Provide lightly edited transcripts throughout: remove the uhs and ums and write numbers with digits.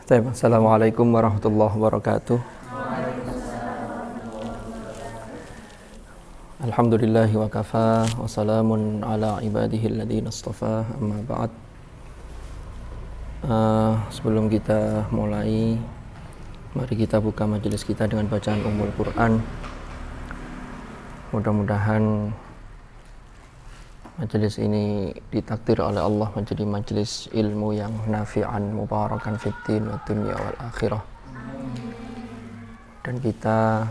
Assalamualaikum warahmatullahi wabarakatuh. Alhamdulillahi wa kafa wa salamun ala ibadihi alladhina istafa, amma ba'd. Sebelum kita mulai, mari kita buka majelis kita dengan bacaan Ummul Quran. Mudah-mudahan majelis ini ditakdir oleh Allah menjadi majelis ilmu yang nafi'an, mubarakan fiddin wa dunya wal akhirah. Dan kita,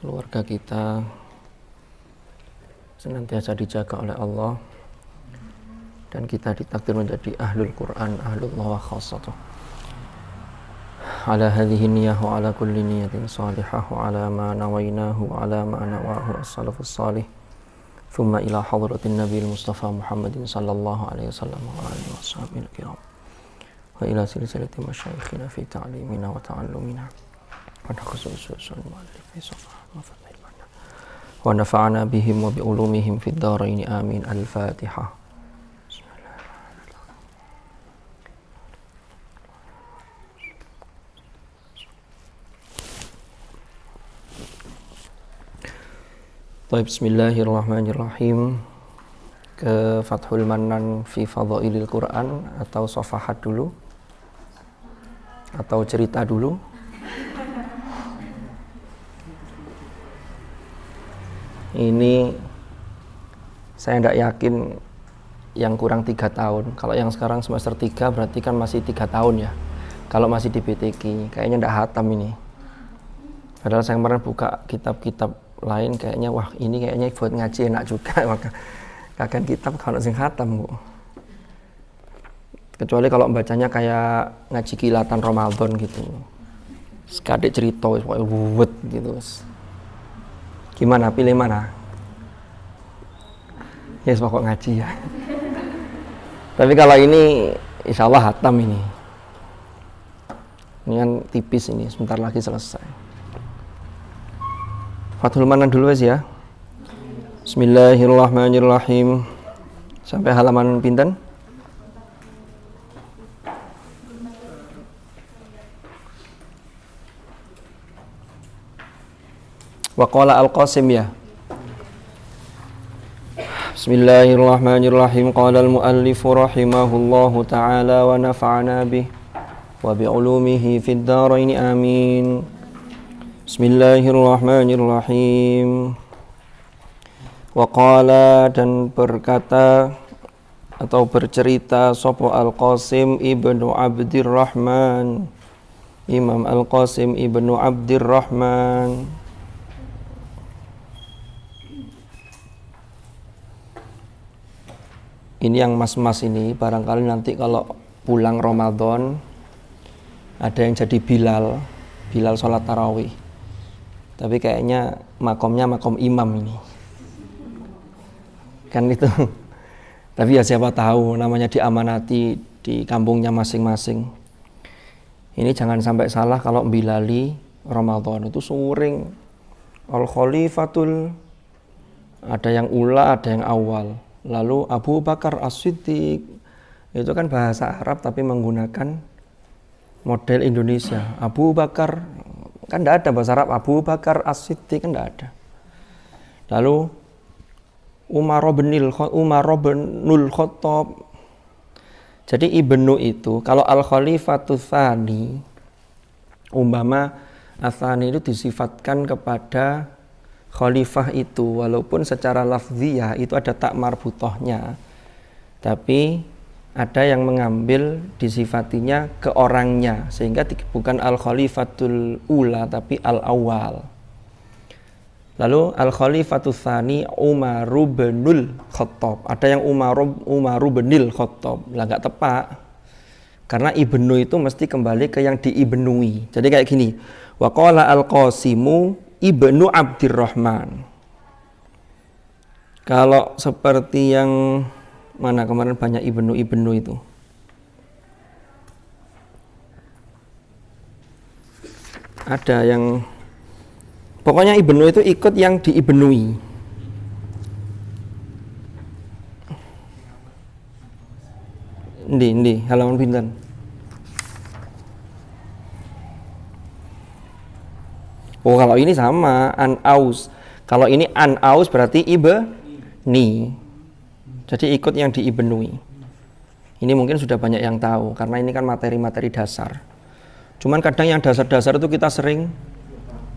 keluarga kita senantiasa dijaga oleh Allah, dan kita ditakdir menjadi ahlul Quran, ahlullah wa khassatuh. Ala hadhihi niyyah wa ala kulli niyatin salihah wa ala ma nawainahu wa ala ma nawahu as-salafus salih. ثم إلى حضرة النبي المصطفى محمد صلى الله عليه وسلم وآله وصحبه الكرام وإلى سلسلة مشايخنا في تعليمنا وتعلمنا ونخصوص المؤلف في صفحة وفتح المعنى ونفعنا بهم وبعلومهم في الدارين آمين. الفاتحة. Bismillahirrahmanirrahim. Ke Fathul Mannan fi Fadhailil Quran, atau Safahat dulu, atau cerita dulu. Ini saya tidak yakin yang kurang 3 tahun. Kalau yang sekarang semester 3 berarti kan masih 3 tahun ya. Kalau masih di BTQ kayaknya tidak hatam ini. Padahal saya kemarin buka kitab-kitab lain, kayaknya wah ini kayaknya buat ngaji enak juga, maka kakan kitab kalau sing khatam kok. Kecuali kalau bacanya kayak ngaji kilatan Ramadan gitu, sekadek cerita buat gitu. Gimana, pilih mana? Ya yes, pokok ngaji ya. Tapi kalau ini insya Allah hatam ini. Ini kan tipis ini, sebentar lagi selesai. Fathul Mannan dulu ya. Bismillahirrahmanirrahim. Sampai halaman pinten? Wa qala al-Qasim ya. Bismillahirrahmanirrahim. Qala al-muallif rahimahullahu ta'ala wa nafa'ana bih wa bi'ulumihi fid dharain amin. Bismillahirrahmanirrahim. Wa qala, dan berkata atau bercerita sapa Al-Qasim ibnu Abdirrahman, Imam Al-Qasim ibnu Abdirrahman. Ini yang mas-mas ini barangkali nanti kalau pulang Ramadan ada yang jadi Bilal sholat tarawih. Tapi kayaknya makomnya makom imam ini. Kan itu. Tapi ya siapa tahu, namanya diamanati di kampungnya masing-masing. Ini jangan sampai salah kalau bilali Ramadan itu sering Al-Khalifatul, ada yang ula, ada yang awal. Lalu Abu Bakar As-Siddiq, itu kan bahasa Arab tapi menggunakan model Indonesia. Abu Bakar, kan tidak ada bahasa Arab Abu Bakar As-Siddiq, kan tidak ada. Lalu Umar bin Khattab. Jadi ibnu itu kalau Al-Khalifatul Tsani, umpama Ats-Tsani itu disifatkan kepada khalifah itu, walaupun secara lafziyah itu ada tak marbutohnya, tapi ada yang mengambil disifatinya ke orangnya, sehingga bukan Al-Khalifatul Ula tapi Al-Awwal. Lalu Al-Khalifatul Tsani Umar bin Khattab, ada yang Umar bin Khattab, lah nggak tepat, karena ibnu itu mesti kembali ke yang diibnui. Jadi kayak gini, wa qala Al-Qasimu ibnu Abdirrahman. Kalau seperti yang mana kemarin banyak ibnu itu. Ada yang pokoknya ibnu itu ikut yang diibnui. Ndi halaman pinten? Oh, kalau ini sama, an-aus. Kalau ini an-aus berarti ibni. Jadi ikut yang diibnui. Ini mungkin sudah banyak yang tahu karena ini kan materi-materi dasar. Cuman kadang yang dasar-dasar itu kita sering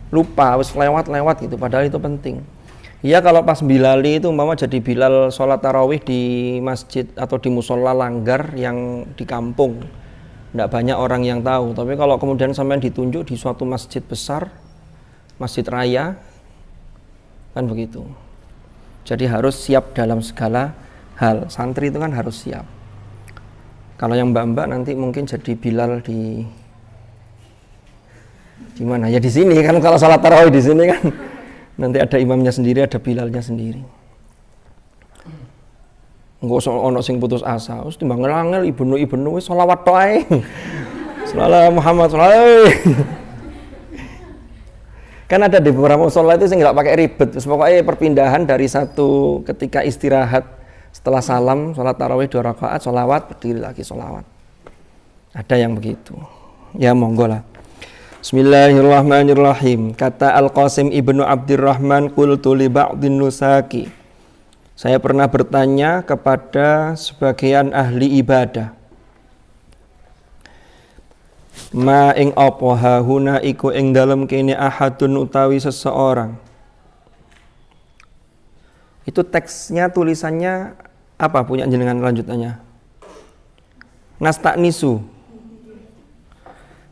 lupa, wis lewat-lewat gitu, padahal itu penting. Iya, kalau pas Bilali itu umpama jadi Bilal sholat tarawih di masjid atau di musola langgar yang di kampung, tidak banyak orang yang tahu. Tapi kalau kemudian sampai ditunjuk di suatu masjid besar, masjid raya, kan begitu. Jadi harus siap dalam segala hal. Santri itu kan harus siap. Kalau yang mbak-mbak nanti mungkin jadi Bilal di mana? Ya di sini kan, kalau sholat tarawih di sini kan. Nanti ada imamnya sendiri, ada Bilalnya sendiri. Enggak ono sing putus asa. Wis timbang ngelangel ibnu wis selawat tok ae. Sallallahu Muhammad sallallahu. Kan ada di beberapa mushola itu sing enggak pakai ribet. Terus pokoknya perpindahan dari satu ketika istirahat setelah salam salat tarawih 2 rakaat sholawat berdiri lagi sholawat. Ada yang begitu. Ya monggo lah. Bismillahirrahmanirrahim. Kata Al-Qasim ibnu Abdurrahman, qultu li ba'dhin nusaki. Saya pernah bertanya kepada sebagian ahli ibadah. Ma ing apa hahuna iku ing dalem kene ahadun utawi seseorang. Itu teksnya, tulisannya apa punya jenengan lanjutannya? Nasta'nisu.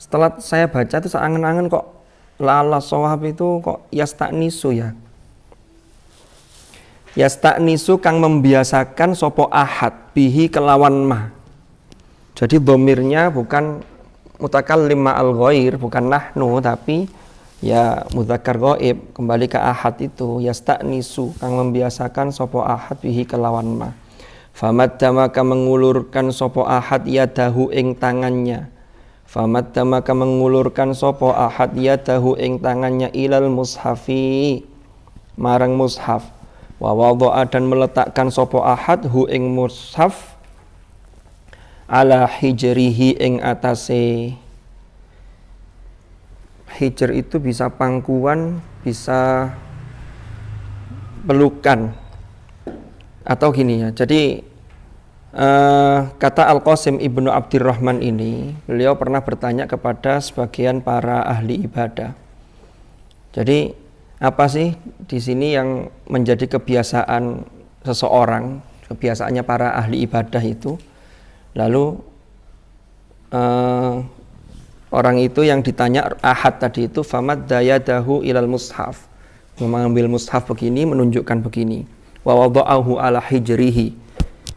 Setelah saya baca itu saya angen-angen kok lala shawab itu kok yasta'nisu ya. Yasta'nisu kang membiasakan sopo ahad bihi kelawan ma. Jadi dhamirnya bukan mutakallim ma'al ghair, bukan nahnu, tapi ya mudzakkar ghaib, kembali ke ahad itu. Yasta'nisu kang membiasakan sopo ahad bihi kelawan ma. Famadda maka mengulurkan sopo ahad yadahu ing tangannya. Famadda maka mengulurkan sopo ahad yadahu ing tangannya ilal mushafi marang mushaf. Wa wadha'a dan meletakkan sopo ahad hu ing mushaf ala hijrihi ing atase. Hijr itu bisa pangkuan, bisa pelukan, atau gini ya. Jadi kata Al-Qasim ibnu Abdurrahman ini, beliau pernah bertanya kepada sebagian para ahli ibadah. Jadi apa sih di sini yang menjadi kebiasaan seseorang, kebiasaannya para ahli ibadah itu? Lalu orang itu yang ditanya ahad tadi itu famad dayadahu ilal mushaf, mengambil mushaf begini, menunjukkan begini. Wa wada'ahu ala hijrihi.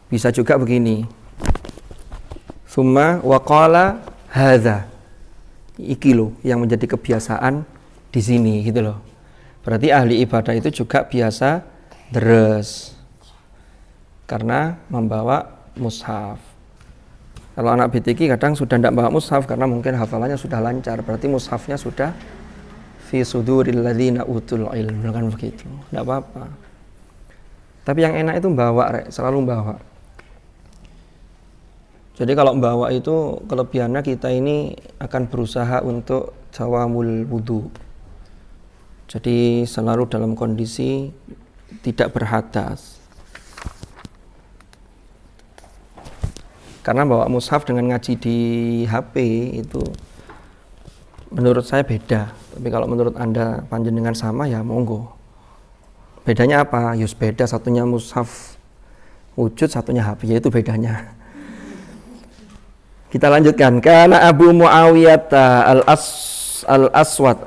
Bisa juga begini. Summa wa qala hadza. Iki loh yang menjadi kebiasaan di sini gitu loh. Berarti ahli ibadah itu juga biasa deres karena membawa mushaf. Kalau anak BTQ kadang sudah tidak bawa mushaf karena mungkin hafalannya sudah lancar. Berarti mushafnya sudah fi suduril ladzina utul ilm, kan begitu. Tidak apa-apa. Tapi yang enak itu bawa, selalu bawa. Jadi kalau membawa itu kelebihannya kita ini akan berusaha untuk jawamul wudu. Jadi selalu dalam kondisi tidak berhadas. Karena bawa mushaf dengan ngaji di HP itu menurut saya beda. Tapi kalau menurut Anda panjenengan sama ya monggo. Bedanya apa? Yus beda, satunya mushaf wujud, satunya HP, yaitu bedanya. Kita lanjutkan. Kana Abu Muawiyah al-Aswad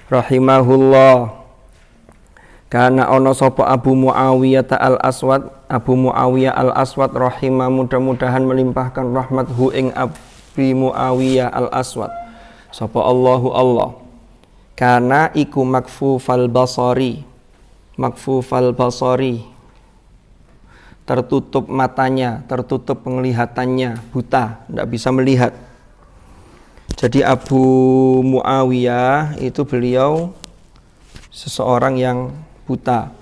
rahimahullah. Kana ono sapa Abu Muawiyah al-Aswad, Abu Muawiyah al-Aswad rahimah, mudah-mudahan melimpahkan rahmat hu ing Abi Muawiyah al-Aswad. Sapa Allahu Allah. Kana iku makfufal basari. Makfufal basari, tertutup matanya, tertutup penglihatannya, buta, tidak bisa melihat. Jadi Abu Muawiyah itu beliau seseorang yang buta.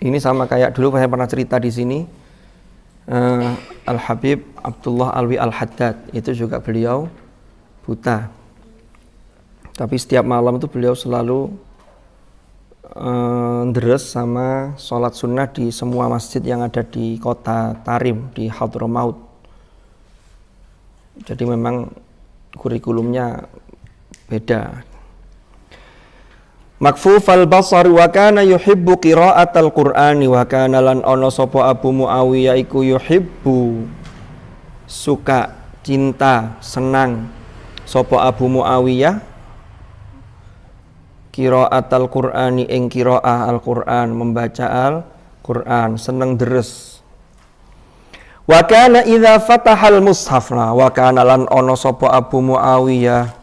Ini sama kayak dulu saya pernah cerita di sini, Al-Habib Abdullah Alwi Al-Haddad itu juga beliau buta. Tapi setiap malam itu beliau selalu deres sama sholat sunnah di semua masjid yang ada di kota Tarim, di Hadramaut. Jadi memang kurikulumnya beda. Makfufal basar wa kana yuhibbu qira'atal Qur'ani wa kana lan ana sapa Abu Muawiyah iku yuhibbu suka, cinta, senang sapa Abu Muawiyah qira'atal Qur'ani ing qira'ah Al-Qur'an, membaca Al-Qur'an, seneng deres. Wa kana idza fatahal mushaf, wa kana lan ana sapa Abu Muawiyah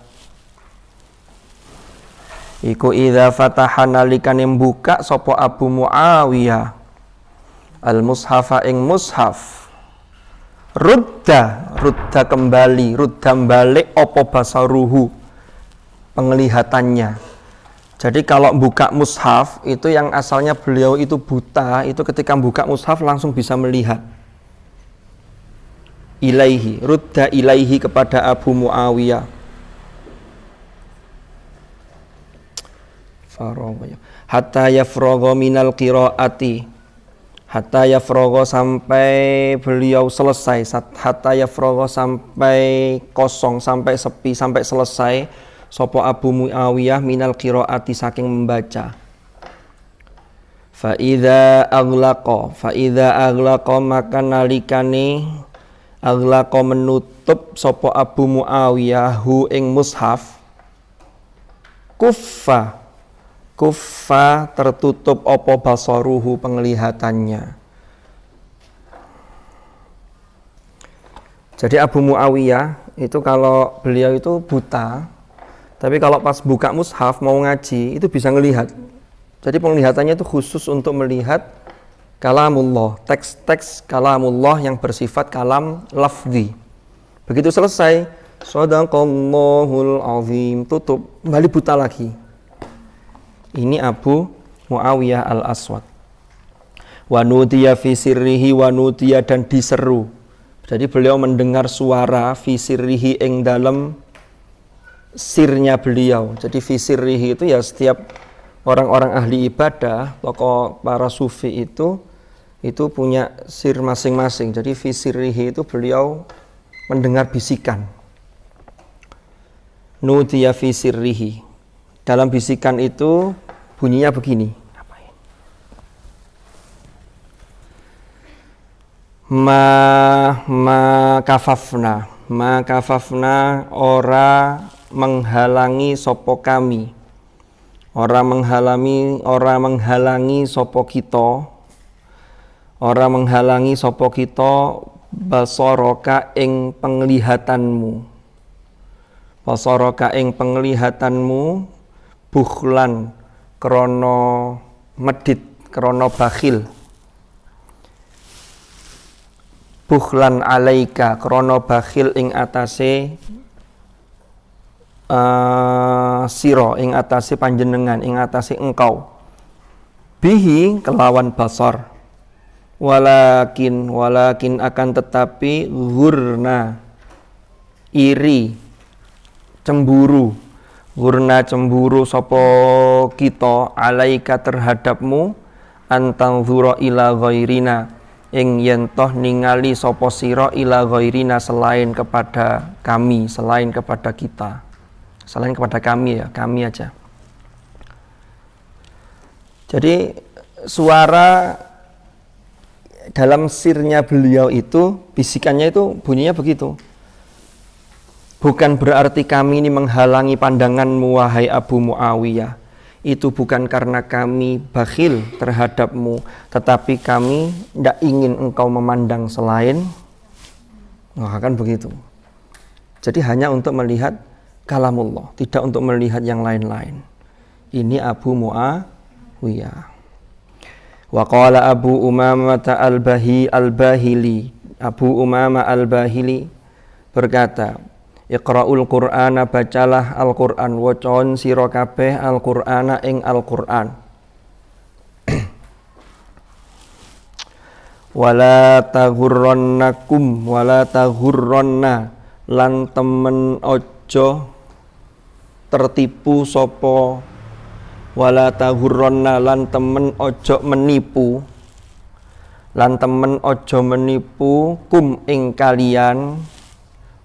iku idza fataha nalikane buka sapa Abu Muawiyah al mushafa ing mushaf rudda kembali, rudda balik apa basaruhu, penglihatannya. Jadi kalau buka mushaf itu yang asalnya beliau itu buta, itu ketika buka mushaf langsung bisa melihat. Ilaihi, rudda ilaihi kepada Abu Muawiyah. Hatta yafragha minal qiraati. Hatta yafragha sampai beliau selesai, hatta yafragha sampai kosong, sampai sepi, sampai selesai sapa Abu Muawiyah minal qiraati saking membaca. Fa idza aghlaqa maka nalikane aghlaqa menutup sapa Abu Muawiyah hu ing mushaf kuffa tertutup apa basaruhu, penglihatannya. Jadi Abu Muawiyah itu kalau beliau itu buta, tapi kalau pas buka mushaf mau ngaji itu bisa ngelihat. Jadi penglihatannya itu khusus untuk melihat kalamullah, teks-teks kalamullah yang bersifat kalam lafzi. Begitu selesai, shadaqallahul azim, tutup, kembali buta lagi. Ini Abu Muawiyah al-Aswad. Wa nudiya fi sirrihi wa nudiya, dan diseru. Jadi beliau mendengar suara fi sirrihi ing dalam sirnya beliau. Jadi fisirihi itu ya setiap orang-orang ahli ibadah, tokoh para sufi itu punya sir masing-masing. Jadi fisirihi itu beliau mendengar bisikan. Nudiya fisirihi. Dalam bisikan itu bunyinya begini. Ma kafafna ora menghalangi sopo kami, ora menghalangi sopo kita basoroka ing penglihatanmu bukhlan krono medit, krono bakhil, bukhlan alaika krono bakhil ing atase siro, ing atase panjenengan, ing atase engkau, bihi kelawan basar, walakin akan tetapi ghurna iri, cemburu sopo kita alaika terhadapmu, antang dzura ila ghairina ing yentoh ningali sopo siro ila ghairina selain kepada kami, selain kepada kita. Selain kepada kami ya, kami aja. Jadi suara dalam sirnya beliau itu, bisikannya itu bunyinya begitu. Bukan berarti kami ini menghalangi pandanganmu wahai Abu Muawiyah. Itu bukan karena kami bakhil terhadapmu, tetapi kami tidak ingin engkau memandang selain. Kan begitu. Jadi hanya untuk melihat kalamullah, tidak untuk melihat yang lain-lain. Ini Abu Muawiyah. Wa qala Abu Umamah al-Bahili. Abu Umamah al-Bahili berkata, Iqra'ul Qur'ana, bacalah Al-Qur'an, wacaun sira kabeh Al-Qur'ana ing Al-Qur'an. Wala taghurranna lan temen ojo tertipu sopo, wala taghurranna lan temen ojo menipu, lan temen ojo menipu kum ing kalian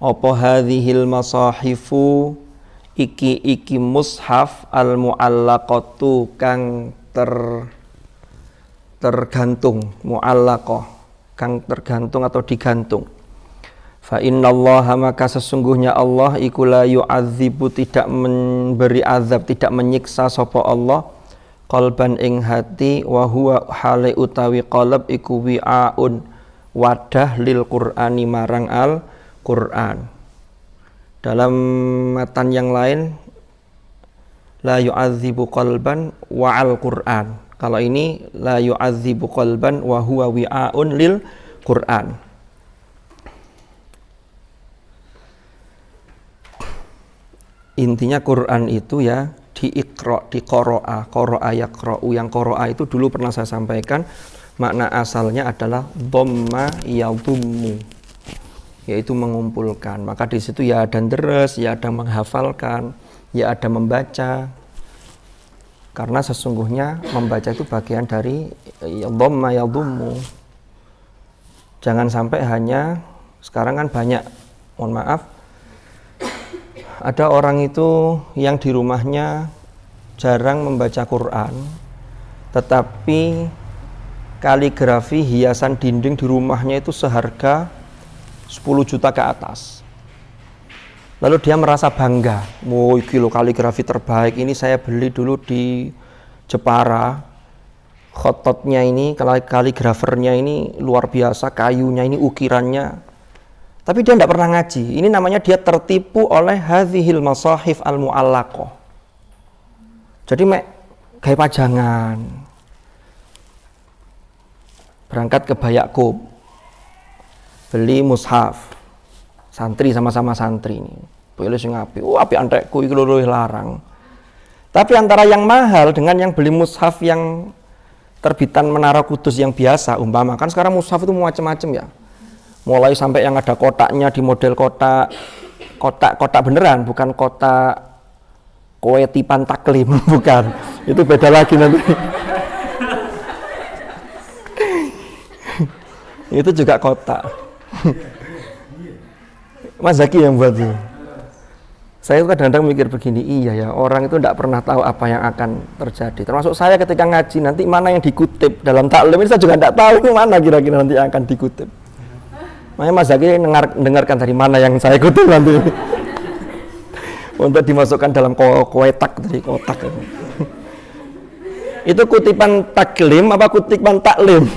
apa hadhil masahifu iki mushaf al muallaqatu kang tergantung, muallaqah kang tergantung atau digantung. Fa innallaha maka sesungguhnya Allah iku la yu'adzibu tidak memberi azab, tidak menyiksa sapa Allah qalban ing hati, wa huwa hale utawi qalb iku wi'aun wadah lil Qur'ani marang al Qur'an. Dalam matan yang lain la yu'adzibu qalban wa al Qur'an. Kalau ini la yu'adzibu qalban wa huwa wi'aun lil Qur'an. Intinya Quran itu ya diiqra, diqoro'a, qoro'a yaqra'u. Yang qoro'a itu dulu pernah saya sampaikan, makna asalnya adalah dhamma yadhummu, yaitu mengumpulkan. Maka di situ ya ada deres, ya ada menghafalkan, ya ada membaca. Karena sesungguhnya membaca itu bagian dari dhamma yadhummu. Jangan sampai hanya, sekarang kan banyak, mohon maaf, ada orang itu yang di rumahnya jarang membaca Quran, tetapi kaligrafi hiasan dinding di rumahnya itu seharga 10 juta ke atas. Lalu dia merasa bangga, "Woi, kilo kaligrafi terbaik ini saya beli dulu di Jepara. Khototnya ini, kaligrafernya ini luar biasa, kayunya ini, ukirannya." Tapi dia tidak pernah ngaji. Ini namanya dia tertipu oleh hadhil masahif al-mu'allaqah. Jadi kayak pajangan. Berangkat ke Bayakub, beli mushaf. Santri sama-sama santri ini. Boleh sing apik. Oh, apik antekku iki luwih larang. Tapi antara yang mahal dengan yang beli mushaf yang terbitan Menara Kudus yang biasa, umpama kan sekarang mushaf itu macam-macam ya. Mulai sampai yang ada kotaknya di model kotak beneran, bukan kotak kutipan taklim, bukan. Itu beda lagi nanti. Itu juga kotak. Mas Zaki yang buat itu. Saya kadang-kadang mikir begini, iya ya, orang itu tidak pernah tahu apa yang akan terjadi. Termasuk saya ketika ngaji, nanti mana yang dikutip dalam taklim ini saya juga tidak tahu mana kira-kira nanti yang akan dikutip. Makanya Mas Zaki dengarkan dari mana yang saya kutip nanti untuk dimasukkan dalam kotak dari kotak. Itu kutipan taklim apa kutipan taklim?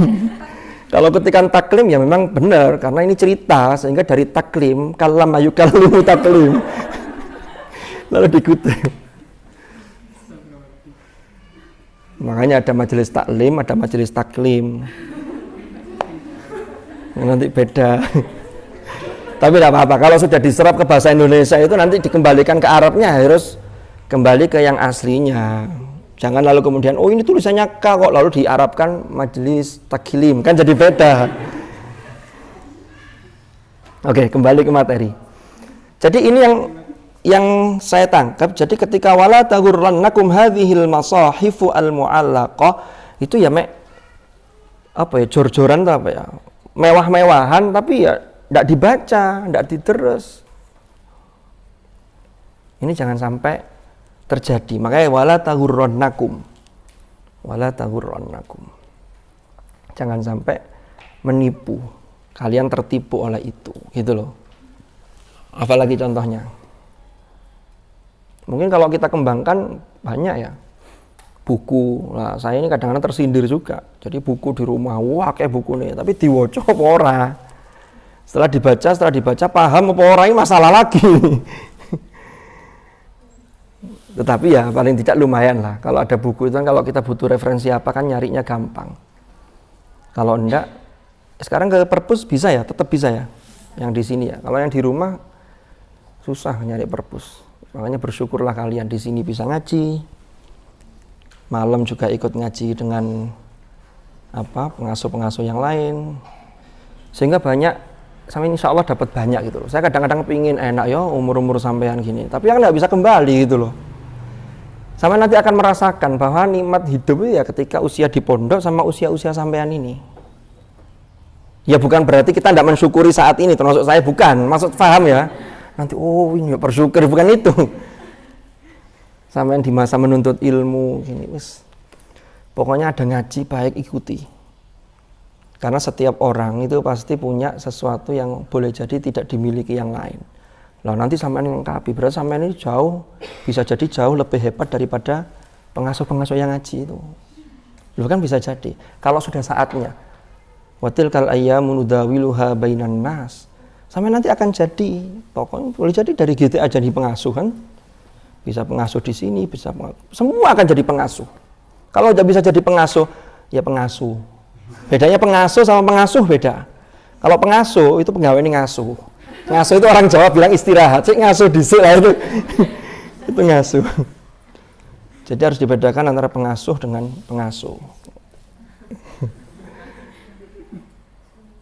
Kalau kutipan taklim ya memang benar karena ini cerita, sehingga dari taklim kalam ayukallimu taklim lalu dikutip. Makanya ada majelis taklim, ada majelis taklim. Nanti beda. Tapi tidak apa-apa, kalau sudah diserap ke bahasa Indonesia itu nanti dikembalikan ke Arabnya harus kembali ke yang aslinya. Jangan lalu kemudian, oh ini tulisannya K kok, lalu diarabkan majelis taklim, kan jadi beda. Oke, kembali ke materi. Jadi ini yang saya tangkap. Jadi ketika wala taghurrannakum hadhil masahifu al mu'allaqah, itu ya apa ya, jor-joran apa ya, mewah-mewahan, tapi ya tidak dibaca, tidak diterus. Ini jangan sampai terjadi. Makanya wala taghurrannakum, jangan sampai menipu, kalian tertipu oleh itu, gitu loh. Apalagi contohnya, mungkin kalau kita kembangkan banyak ya, buku. Nah, saya ini kadang-kadang tersindir juga. Jadi buku di rumah, wah kayak buku nih, tapi diwoco apa ora? Setelah dibaca paham apa ora, ini masalah lagi. Tetapi ya paling tidak lumayan lah. Kalau ada buku itu kan, kalau kita butuh referensi apa kan nyarinya gampang. Kalau enggak, sekarang ke perpus bisa ya, tetap bisa ya. Yang di sini ya. Kalau yang di rumah susah nyari perpus. Makanya bersyukurlah kalian di sini bisa ngaji. Malam juga ikut ngaji dengan pengasuh-pengasuh yang lain, sehingga banyak sampean insya Allah dapat banyak gitu loh. Saya kadang-kadang pingin enak ya umur-umur sampean gini, tapi kan nggak bisa kembali gitu loh. Sampean nanti akan merasakan bahwa nikmat hidup itu ya ketika usia di pondok sama usia-usia sampean ini. Ya bukan berarti kita tidak mensyukuri saat ini, termasuk saya bukan, maksud paham ya. Nanti ini bersyukur, bukan itu. Sampean di masa menuntut ilmu gini, wis. Pokoknya ada ngaji baik ikuti. Karena setiap orang itu pasti punya sesuatu yang boleh jadi tidak dimiliki yang lain. Lah nanti sampean lengkapi, berarti sampean ini bisa jadi jauh lebih hebat daripada pengasuh-pengasuh yang ngaji itu. Loh kan bisa jadi. Kalau sudah saatnya. Watil kal ayyamu nudawiluha bainan nas. Sampean nanti akan jadi, pokoknya boleh jadi dari GTA jadi pengasuh kan. Bisa pengasuh di sini, bisa pengasuh. Semua akan jadi pengasuh. Kalau udah bisa jadi pengasuh, ya pengasuh. Bedanya pengasuh sama pengasuh beda. Kalau pengasuh itu pegawai ini ngasuh. Ngasuh itu orang Jawa bilang istirahat. Cik ngasuh dhisik lah itu. Itu ngasuh. Jadi harus dibedakan antara pengasuh dengan pengasuh.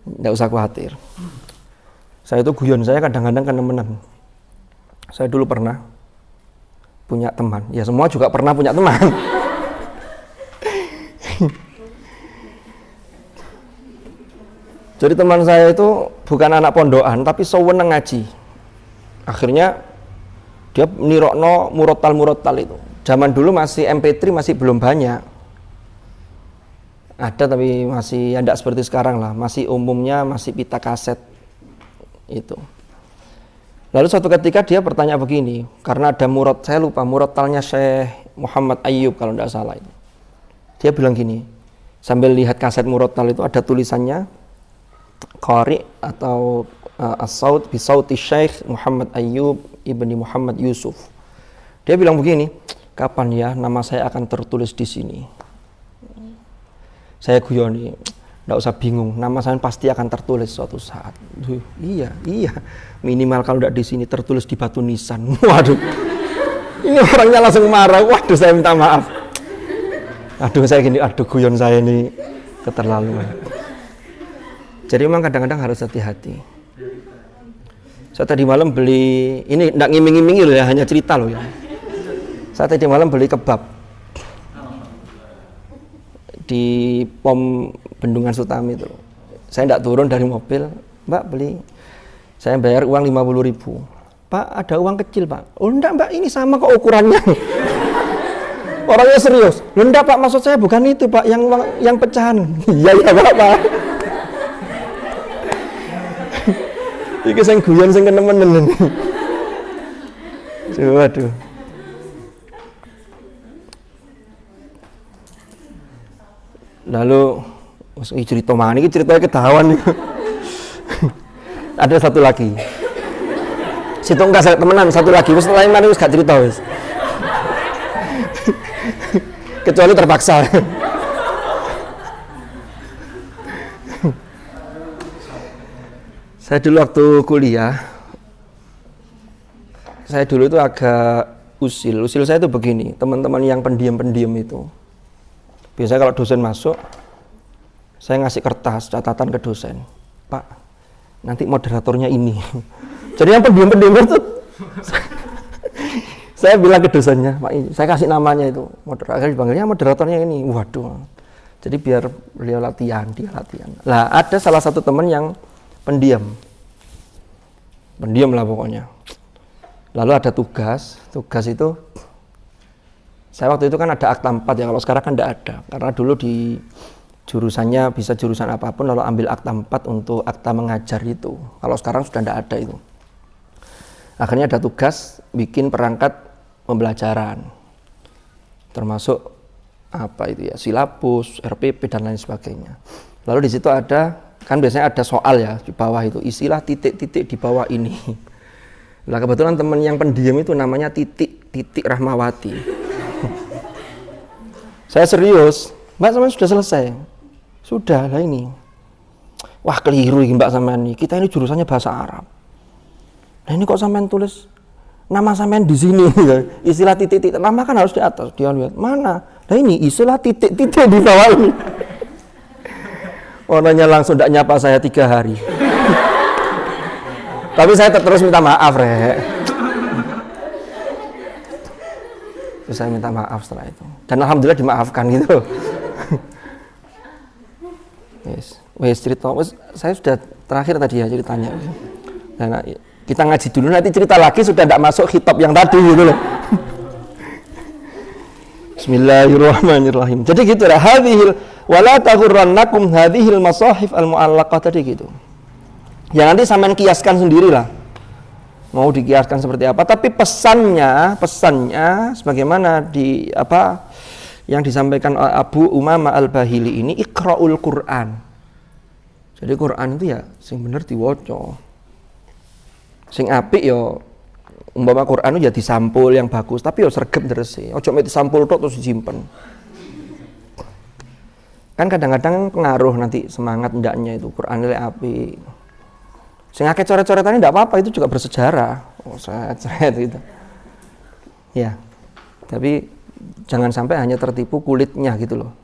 Nggak usah khawatir. Saya itu guyon, saya kadang-kadang kenemenan. Saya dulu pernah punya teman. Ya semua juga pernah punya teman. Jadi teman saya itu bukan anak pondokan, tapi sewenang ngaji. Akhirnya dia nirokno murotal itu. Zaman dulu masih MP3 masih belum banyak. Ada tapi masih tidak seperti sekarang lah. Masih umumnya masih pita kaset itu. Lalu suatu ketika dia bertanya begini, karena ada murad, saya lupa murotalnya Syekh Muhammad Ayyub kalau tidak salah itu. Dia bilang gini, sambil lihat kaset murotal itu ada tulisannya Qari atau as-saut bi sauti Syekh Muhammad Ayyub ibni Muhammad Yusuf. Dia bilang begini, kapan ya nama saya akan tertulis di sini? Saya guyoni, enggak usah bingung, nama saya pasti akan tertulis suatu saat. Iya, minimal kalau enggak di sini tertulis di batu nisan. Waduh, ini orangnya langsung marah. Waduh, saya minta maaf. Aduh guyon saya ini keterlaluan. Jadi memang kadang-kadang harus hati-hati. Saya tadi malam beli, ini enggak ngiming-ngimingi loh ya, hanya cerita loh ya. Saya tadi malam beli kebab di pom Bendungan Sutami itu. Saya enggak turun dari mobil, Mbak beli. Saya bayar uang 50.000. Pak, ada uang kecil Pak. Oh enggak Mbak, ini sama kok ukurannya. Orangnya serius. Loh enggak Pak, maksud saya bukan itu Pak, yang pecahan. Iya Pak. Iki sing guyon sing kenemenen. Waduh. Lalu cerita mana ini ceritanya ketahuan. Ada satu lagi. Situ enggak saya temenan satu lagi. Wis lain mana wis gak cerita wis. Kecuali terpaksa. Saya dulu waktu kuliah, saya dulu itu agak usil saya itu begini, teman-teman yang pendiam-pendiam itu. Biasanya kalau dosen masuk, saya ngasih kertas, catatan ke dosen. Pak, nanti moderatornya ini. Jadi yang pendiam-pendiam itu, saya bilang ke dosennya, Pak, saya kasih namanya itu, moderator, dipanggilnya moderatornya ini. Waduh, jadi biar beliau latihan, dia latihan. Lah ada salah satu teman yang pendiam lah pokoknya. Lalu ada tugas itu saya waktu itu kan ada akta 4 ya, kalau sekarang kan tidak ada karena dulu di jurusannya bisa jurusan apapun lalu ambil akta 4 untuk akta mengajar itu. Kalau sekarang sudah tidak ada itu. Akhirnya ada tugas bikin perangkat pembelajaran termasuk apa itu ya, silabus, RPP dan lain sebagainya. Lalu di situ ada kan biasanya ada soal ya di bawah itu, isilah titik-titik di bawah ini. Lah kebetulan teman yang pendiam itu namanya Titik Rahmawati. Saya serius, Mbak sampean sudah selesai? Sudah lah ini. Wah keliru ini Mbak sampean ini, kita ini jurusannya bahasa Arab. Nah ini kok sampean tulis nama sampean di sini, istilah titik-titik, nama kan harus di atas. Dia lihat mana? Nah ini istilah titik-titik di bawah ini. Orangnya langsung tidak nyapa saya 3 hari. Tapi saya terus minta maaf, Rek. Terus saya minta maaf setelah itu. Dan alhamdulillah dimaafkan gitu. Wes cerita, saya sudah terakhir tadi ya ceritanya. Nah, kita ngaji dulu, nanti cerita lagi sudah tidak masuk khitab yang tadi gitu loh. Bismillahirrahmanirrahim. Jadi gitu lah, hadhil wala taghurrannakum hadhil masahif al-mu'allaqah tadi gitu. Ya nanti sampean kiaskan sendirilah. Mau dikiaskan seperti apa, tapi pesannya sebagaimana di apa yang disampaikan oleh Abu Umamah Al-Bahili ini, iqra'ul Qur'an. Jadi Quran itu ya sing bener diwaca. Sing apik ya umpama Quran itu ya disampul yang bagus, tapi ya sregep terus. Ojo mek disampul tok terus disimpen. Kan kadang-kadang pengaruh nanti semangat ndaknya itu Quran lek apik. Sing akeh coret-coretane ndak apa-apa, itu juga bersejarah. Oh, seret gitu. Ya. Tapi jangan sampai hanya tertipu kulitnya gitu loh.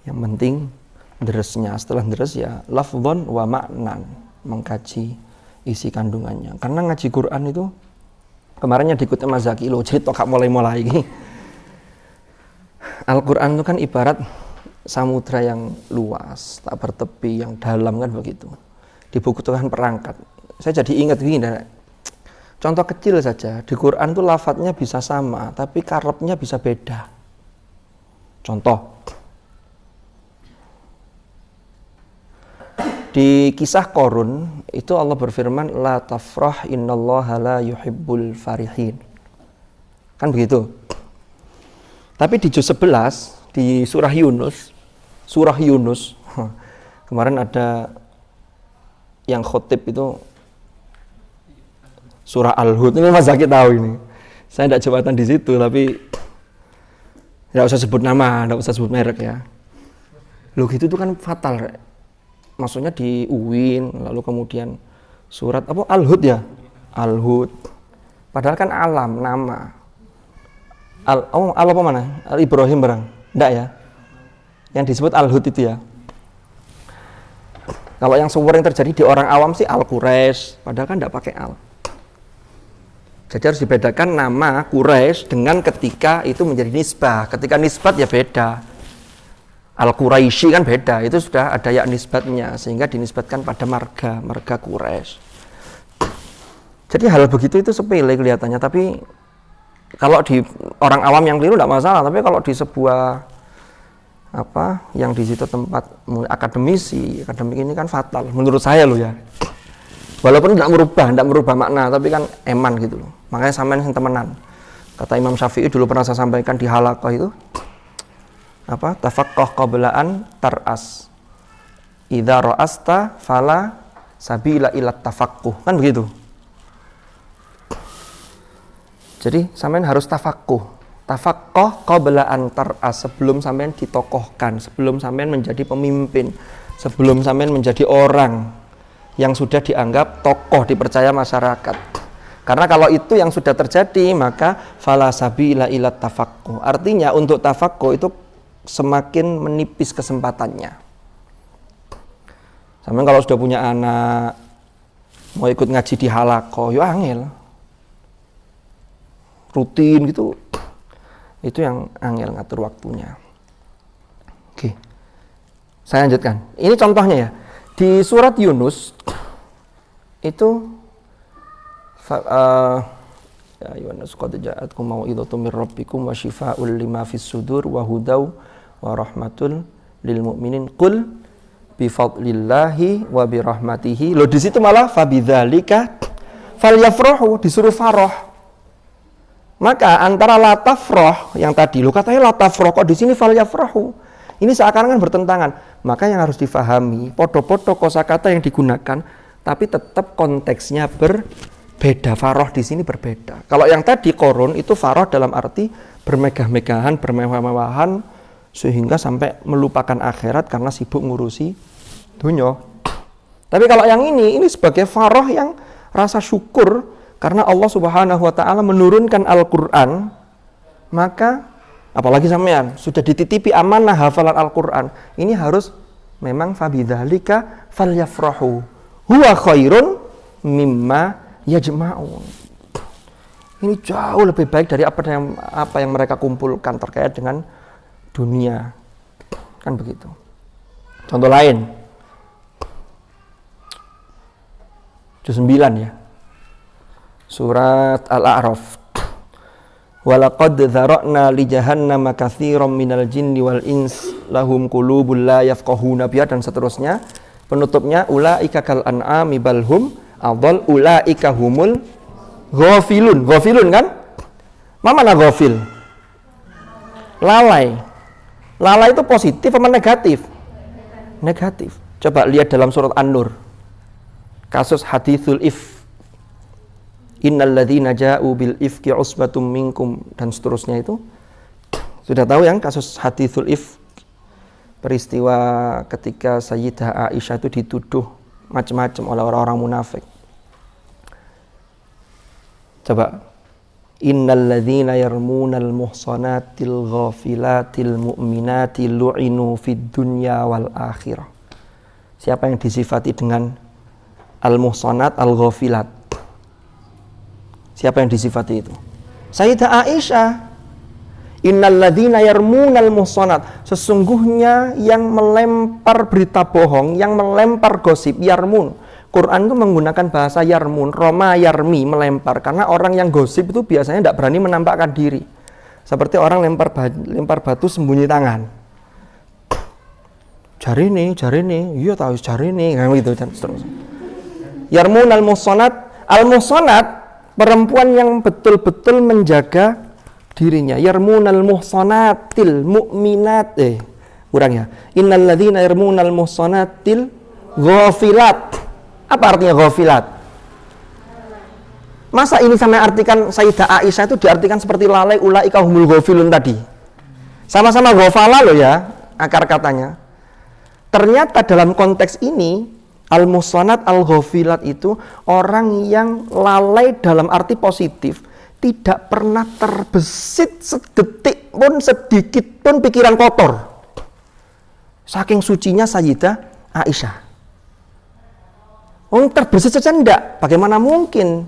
Yang penting deresnya, setelah deres ya lafdhon wa ma'nan, mengkaji isi kandungannya. Karena ngaji Quran itu kemarinnya diikutnya Mas Zaki loh, cerita kak mulai-mulai ini. Al-Quran itu kan ibarat samudra yang luas, tak bertepi, yang dalam kan begitu. Dibutuhkan perangkat. Saya jadi ingat gini, contoh kecil saja, di Quran itu lafadznya bisa sama, tapi karepnya bisa beda. Contoh, di kisah Qarun itu Allah berfirman, la tafrah innallaha la yuhibbul farihin. Kan begitu. Tapi di juz 11 di surah Yunus kemarin ada yang khotib itu surah Al-Hud, ini Mas Zaki tahu ini. Saya tidak jabatan di situ, tapi tidak usah sebut nama, tidak usah sebut merek ya. Loh gitu itu kan fatal. Maksudnya di UIN, lalu kemudian surat apa Al-Hud ya? Al-Hud. Padahal kan alam, nama. Al apa mana? Al-Ibrahim barang. Enggak ya? Yang disebut Al-Hud itu ya. Kalau yang sering terjadi di orang awam sih Al-Quraisy, padahal kan enggak pakai al. Jadi harus dibedakan nama Quraisy dengan ketika itu menjadi nisbah. Ketika nisbat ya beda. Al-Quraisy kan beda, itu sudah ada ya nisbatnya, sehingga dinisbatkan pada marga Quraisy. Jadi hal begitu itu sepele kelihatannya, tapi kalau di orang awam yang keliru tidak masalah, tapi kalau di sebuah yang di situ tempat akademik ini kan fatal menurut saya loh ya. Walaupun tidak merubah makna, tapi kan eman gitu loh. Makanya sampean sing temenan. Kata Imam Syafi'i dulu pernah saya sampaikan di halaqah itu, tafaqqah qabla an tar'as. Idza ra'asta fala sabila ila tafaqquh. Kan begitu. Jadi sampean harus tafaqquh. Tafaqqah qabla an tar'as, sebelum sampean ditokohkan, sebelum sampean menjadi pemimpin, sebelum sampean menjadi orang yang sudah dianggap tokoh, dipercaya masyarakat. Karena kalau itu yang sudah terjadi, maka fala sabila ila tafaqquh. Artinya untuk tafaqquh itu semakin menipis kesempatannya. Sampai kalau sudah punya anak mau ikut ngaji di halaqah, yo angel. Rutin gitu. Itu yang angel ngatur waktunya. Oke. Saya lanjutkan. Ini contohnya ya. Di surat Yunus itu ya Yunus qad ja'atkum mau'idhatum mir rabbikum wa syifaa'ul lima fis sudur wa hudaw wa rahmatul lil mu'minin qul bi fadlillahi wa bi rahmatihi. Loh di situ malah fabidzalika falyafrahu, disuruh farah. Maka antara la tafrah yang tadi lo katanya la tafrah, kok di sini falyafrahu. Ini seakan-akan bertentangan. Maka yang harus difahami, podo-podo kosakata yang digunakan, tapi tetap konteksnya berbeda. Farah di sini berbeda. Kalau yang tadi Qarun itu farah dalam arti bermegah-megahan, bermewah-mewahan, sehingga sampai melupakan akhirat karena sibuk ngurusi dunia. Tapi kalau yang ini sebagai farah yang rasa syukur karena Allah Subhanahu wa taala menurunkan Al-Qur'an, maka apalagi sampean sudah dititipi amanah hafalan Al-Qur'an, ini harus memang fabidzalika falyafrahu huwa khairun mimma yajma'un. Ini jauh lebih baik dari apa yang mereka kumpulkan terkait dengan dunia. Kan begitu. Contoh lain. Juz 9 ya. Surat Al-A'raf. Walaqad dzara'na li jahannama katsiran minal jinni wal ins lahum qulubun la yafqahuna biha, dan seterusnya. Penutupnya ulaika kal an'ami bal hum adall ulaika humul ghafilun. Ghafilun kan? Mana ghafil? Lalai. Lalai itu positif apa negatif? Negatif. Coba lihat dalam surat An-Nur. Kasus haditsul if. Innal ladzina ja'u bil ifki usbatum minkum, dan seterusnya itu. Sudah tahu yang kasus haditsul if, peristiwa ketika Sayyidah Aisyah itu dituduh macam-macam oleh orang-orang munafik. Coba. Innal ladzina yarmunal muhsanatil ghafilatil mu'minati lu'inu fid dunya wal akhirah. Siapa yang disifati dengan al-muhsanat al-ghafilat? Siapa yang disifati itu? Sayyidah Aisyah. Innal ladzina yarmunal muhsanat, sesungguhnya yang melempar berita bohong, yang melempar gosip, yarmun. Quran itu menggunakan bahasa yarmun, roma yarmi, melempar, karena orang yang gosip itu biasanya tidak berani menampakkan diri. Seperti orang lempar batu sembunyi tangan. Jari nih, iya tahu jari nih, kayak gitu dan seterusnya. Yarmunal muhsanat, al-muhsanat perempuan yang betul-betul menjaga dirinya. Yarmunal muhsanatil mu'minat. Kurang ya. Innal ladzina yarmunal muhsanatil ghafilat. Apa artinya ghafilat? Masa ini sampai artikan Sayyidah Aisyah itu diartikan seperti lalai ulaika humul ghafilun tadi. Sama-sama ghafala loh ya akar katanya. Ternyata dalam konteks ini al-muhsanat al-ghafilat itu orang yang lalai dalam arti positif, tidak pernah terbesit sedetik pun, sedikit pun pikiran kotor. Saking sucinya Sayyidah Aisyah. Terbesit saja enggak, bagaimana mungkin?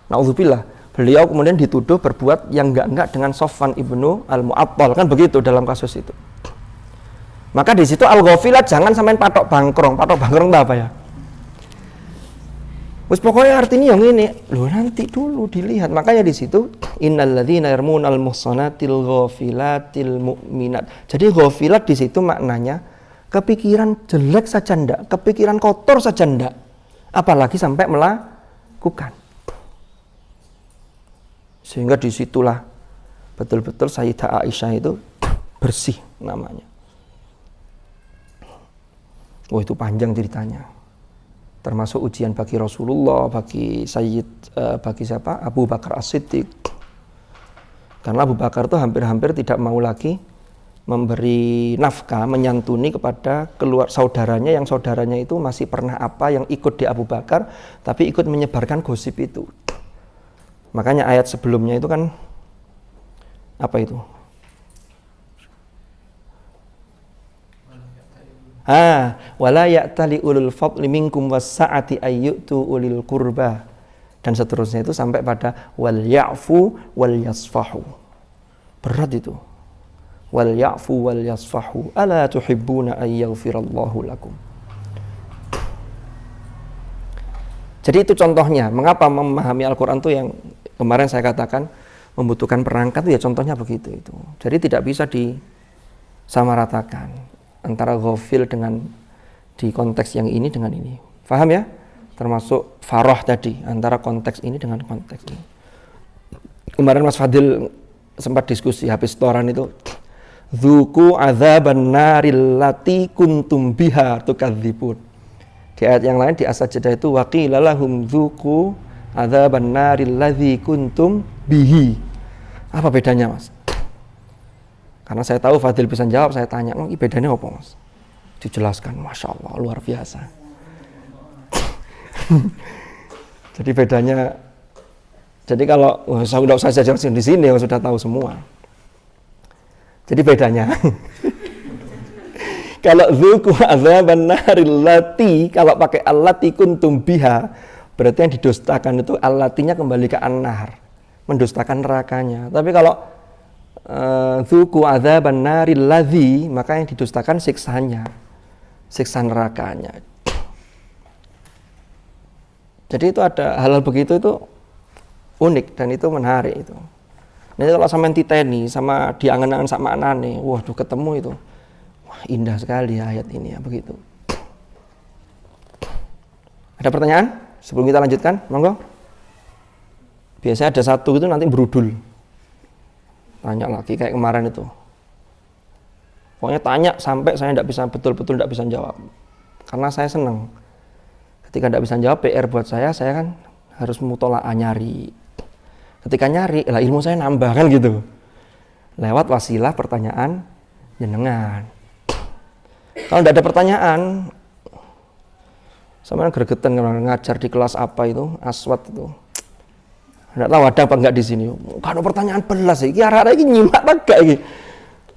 Na'udzubillah, beliau kemudian dituduh berbuat yang enggak dengan Sofwan ibnu al-Mu'attal, kan begitu dalam kasus itu. Maka di situ al-ghafilat jangan sampai patok bangkrong apa ya? Wes pokoknya artinya yang ini. Loh nanti dulu dilihat. Makanya di situ innal ladzina yarmunal muhsanatil ghafilatil mu'minat. Jadi ghafilat di situ maknanya kepikiran jelek saja ndak, kepikiran kotor saja ndak. Apalagi sampai melakukan. Sehingga disitulah betul-betul Sayyidah Aisyah itu bersih namanya. Oh itu panjang ceritanya. Termasuk ujian bagi Rasulullah, bagi bagi siapa? Abu Bakar As-Siddiq. Karena Abu Bakar itu hampir-hampir tidak mau lagi memberi nafkah, menyantuni kepada saudaranya, yang saudaranya itu masih pernah yang ikut di Abu Bakar, tapi ikut menyebarkan gosip itu. Makanya ayat sebelumnya itu kan apa itu? Wala ya'tali ulul fadli minkum was-sa'ati ayyutu ulil qurba, dan seterusnya itu sampai pada wal ya'fu wal yasfahu. Berat itu. Wal ya'fu wal yasfahu ala tuhibbuna ay yaghfirallahu lakum. Jadi itu contohnya mengapa memahami Al-Qur'an itu yang kemarin saya katakan membutuhkan perangkat, ya contohnya begitu itu. Jadi tidak bisa disamaratakan antara ghafil dengan di konteks yang ini dengan ini. Paham ya? Termasuk faroh tadi, antara konteks ini dengan konteks ini. Kemarin Mas Fadil sempat diskusi habis toran itu. Dzuku adzaban naril lati kuntum biha tukadzibun. Di ayat yang lain di As-Sajdah itu waqila lahum dzuku adzaban naril ladzi kuntum bihi. Apa bedanya, Mas? Karena saya tahu Fadil bisa jawab, saya tanya, ini bedanya apa, Mas? Dijelaskan, Masya Allah, luar biasa. Jadi bedanya, jadi kalau sudah usah saya jelasin di sini, sudah tahu semua. Jadi bedanya, kalau dzuku azaban naril lati, kalau pakai allati kuntum biha, Berarti yang didustakan itu allatinya kembali ke an-nar, mendustakan nerakanya. Tapi kalau dzuqu adzaban naril ladzi, maka yang didustakan siksanya, siksa nerakanya. Jadi itu ada hal-hal begitu itu unik dan itu menarik itu. Nanti kalau sampean titeni sama diangen-angen sama maknane, waduh ketemu itu. Wah, indah sekali ya ayat ini ya begitu. Ada pertanyaan? Sebelum kita lanjutkan, monggo. Biasanya ada satu itu nanti berudul. Tanya lagi kayak kemarin itu. Pokoknya tanya sampai saya betul-betul tidak bisa jawab. Karena saya senang. Ketika tidak bisa jawab, PR buat saya kan harus mutola'ah nyari. Ketika nyari, lah ilmu saya nambah kan gitu. Lewat wasilah pertanyaan jenengan. Kalau tidak ada pertanyaan, sama gregetan ngajar di kelas apa itu, aswat itu. Tidak tahu ada apa enggak di sini. Kalau pertanyaan belas iki arek-arek iki nyimak tak gak iki.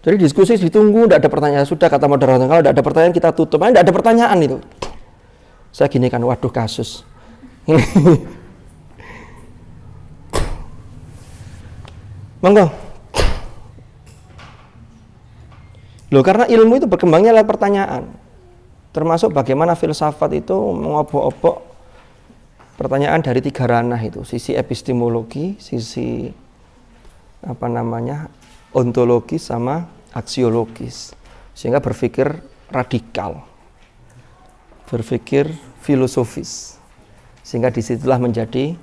Jadi diskusi ditunggu, tidak ada pertanyaan. Sudah kata moderator, kalau tidak ada pertanyaan kita tutup. Tidak ada pertanyaan itu. Saya gini kan, waduh kasus. Monggo. Loh, karena ilmu itu berkembangnya lewat pertanyaan. Termasuk bagaimana filsafat itu mengobok-obok pertanyaan dari 3 ranah itu, sisi epistemologi, sisi ontologis sama aksiologis, sehingga berpikir radikal, berpikir filosofis, sehingga disitulah menjadi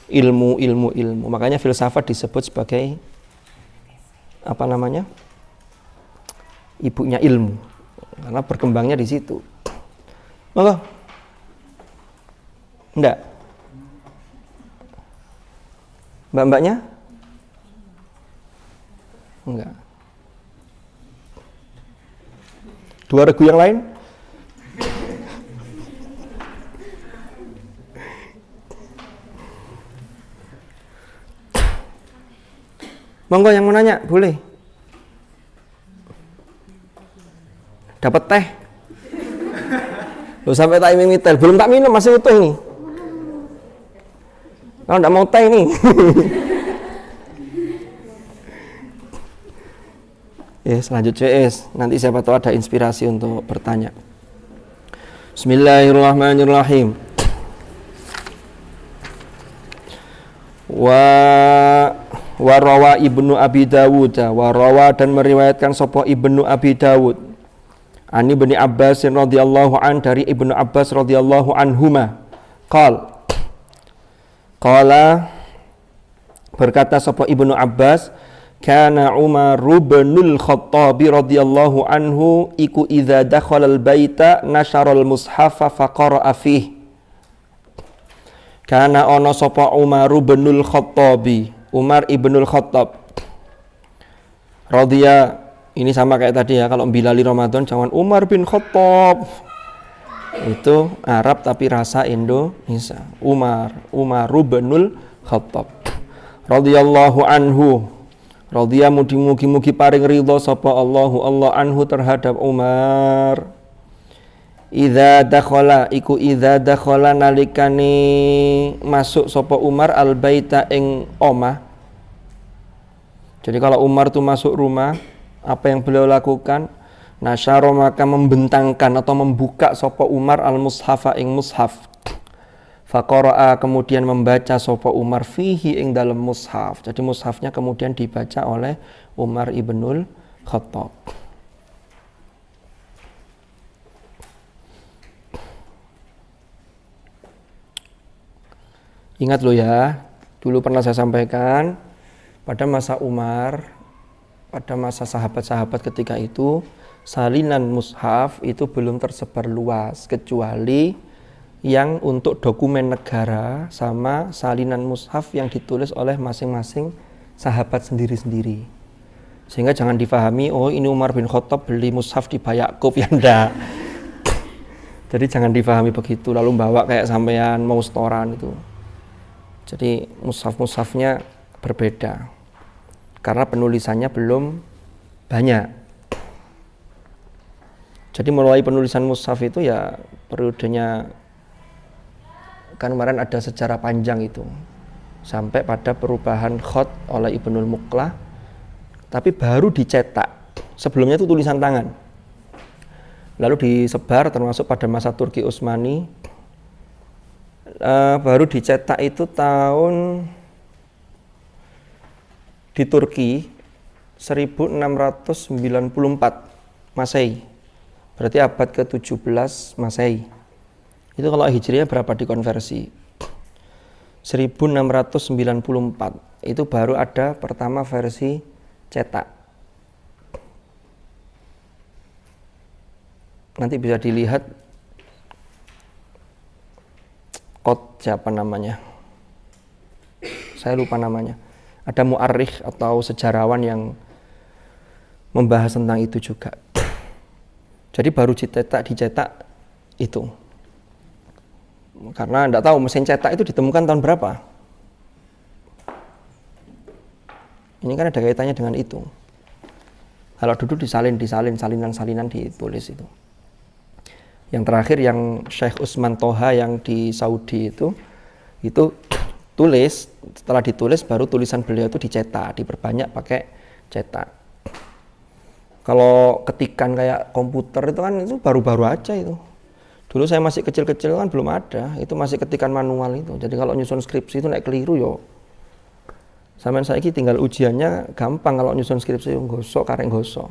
ilmu. Makanya filsafat disebut sebagai ibunya ilmu, karena berkembangnya di situ. Monggo. Enggak. Mbak-mbaknya? Enggak. 2 regu yang lain? Monggo yang mau nanya, boleh. Dapat teh. Loh, sampai tak iming tel, belum tak minum masih utuh ini. Kalau enggak mau teh ini. Selanjutnya nanti siapa tahu ada inspirasi untuk bertanya. Bismillahirrahmanirrahim. Wa rawa Ibnu Abi Dawud, wa rawa dan meriwayatkan sapa Ibnu Abi Dawud. Ani bin Abbas radhiyallahu an, dari Ibnu Abbas radhiyallahu anhuma. Qala berkata sapa Ibnu Abbas, kana Umar bin Khattab radhiyallahu anhu iku idza dakhala al-baita nasharal mushafa faqara'a fihi. Kana ana sapa Umar bin Khattab, Umar ibnul Khattab radhiya, ini sama kayak tadi ya, kalau bilali Ramadan jangan Umar bin Khattab, itu Arab tapi rasa Indonesia. Umar binul Khattab radhiyallahu anhu, radhiya mugi-mugi paring ridha sapa Allah anhu terhadap Umar. Idza dakhala nalikane masuk sapa Umar al-baita ing omah. Jadi kalau Umar tuh masuk rumah, apa yang beliau lakukan? Nasyara, maka membentangkan atau membuka sapa Umar al-mushafa ing mushaf. Faqara'a, kemudian membaca sapa Umar fihi ing dalam mushaf. Jadi mushafnya kemudian dibaca oleh Umar ibnul Khattab. Ingat loh ya, dulu pernah saya sampaikan, pada masa Umar, pada masa sahabat-sahabat ketika itu, salinan mushaf itu belum tersebar luas, kecuali yang untuk dokumen negara sama salinan mushaf yang ditulis oleh masing-masing sahabat sendiri-sendiri. Sehingga jangan difahami, oh ini Umar bin Khattab beli mushaf di Bayakub, ya enggak. Jadi jangan difahami begitu, lalu bawa kayak sampean mau setoran itu. Jadi mushaf-mushafnya berbeda, karena penulisannya belum banyak. Jadi mulai penulisan mushaf itu ya periodenya kan kemarin ada sejarah panjang itu sampai pada perubahan khot oleh Ibnul Muqlah, tapi baru dicetak. Sebelumnya itu tulisan tangan, lalu disebar termasuk pada masa Turki Utsmani. Baru dicetak itu tahun di Turki 1694 Masehi, berarti abad ke-17 Masehi. Itu kalau Hijriah berapa dikonversi? 1694 itu baru ada pertama versi cetak. Nanti bisa dilihat siapa namanya, saya lupa namanya. Ada mu'arrikh atau sejarawan yang membahas tentang itu juga. Jadi baru dicetak itu. Karena enggak tahu mesin cetak itu ditemukan tahun berapa. Ini kan ada kaitannya dengan itu. Kalau dulu salinan ditulis itu. Yang terakhir yang Syekh Utsman Toha yang di Saudi itu tulis, setelah ditulis baru tulisan beliau itu dicetak, diperbanyak pakai cetak. Kalau ketikan kayak komputer itu kan itu baru-baru aja itu. Dulu saya masih kecil-kecil kan belum ada, itu masih ketikan manual itu. Jadi kalau nyusun skripsi itu naik keliru yo. Sampeyan saiki tinggal ujiannya gampang, kalau nyusun skripsi gosok karek gosok.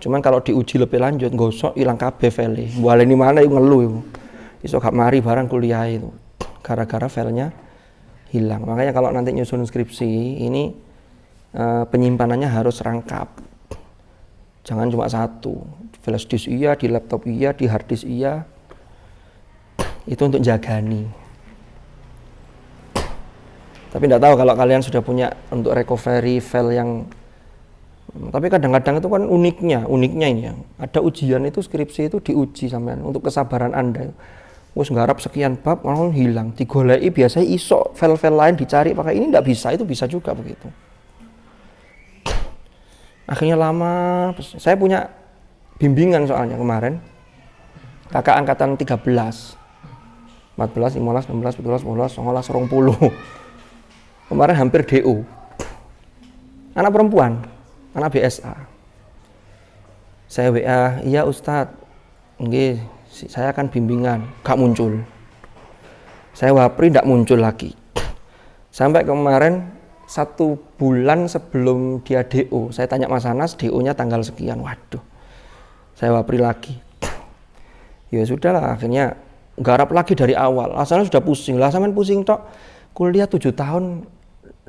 Cuman kalau diuji lebih lanjut gosok ilang kabeh file. Baleni mana yo ngeluh yo. Iso gak mari barang kuliah itu. Gara-gara filenya hilang. Makanya kalau nanti nyusun skripsi ini penyimpanannya harus rangkap. Jangan cuma satu. Flash disk iya, di laptop iya, di hard disk iya. Itu untuk jagani. Tapi tidak tahu kalau kalian sudah punya untuk recovery file yang. Tapi kadang-kadang itu kan uniknya ini ya. Ada ujian itu skripsi itu diuji sampean untuk kesabaran Anda. Wes nggarap sekian bab langsung hilang, digoleki biasanya iso file-file lain dicari pakai ini tidak bisa, itu bisa juga begitu. Akhirnya lama, saya punya bimbingan soalnya kemarin. Kakak angkatan 13. 14, 15, 16, 17, 18, 19, 20. Kemarin hampir DO. Anak perempuan, anak BSA. Saya WA, iya Ustadz, nggih, saya akan bimbingan, gak muncul. Saya wapri, gak muncul lagi. Sampai kemarin 1 bulan sebelum dia DO, saya tanya Mas Anas, DO-nya tanggal sekian. Waduh, saya wapri lagi. Ya sudahlah, akhirnya garap lagi dari awal. Asalnya sudah pusing lah, sampean pusing tok. Kuliah 7 tahun,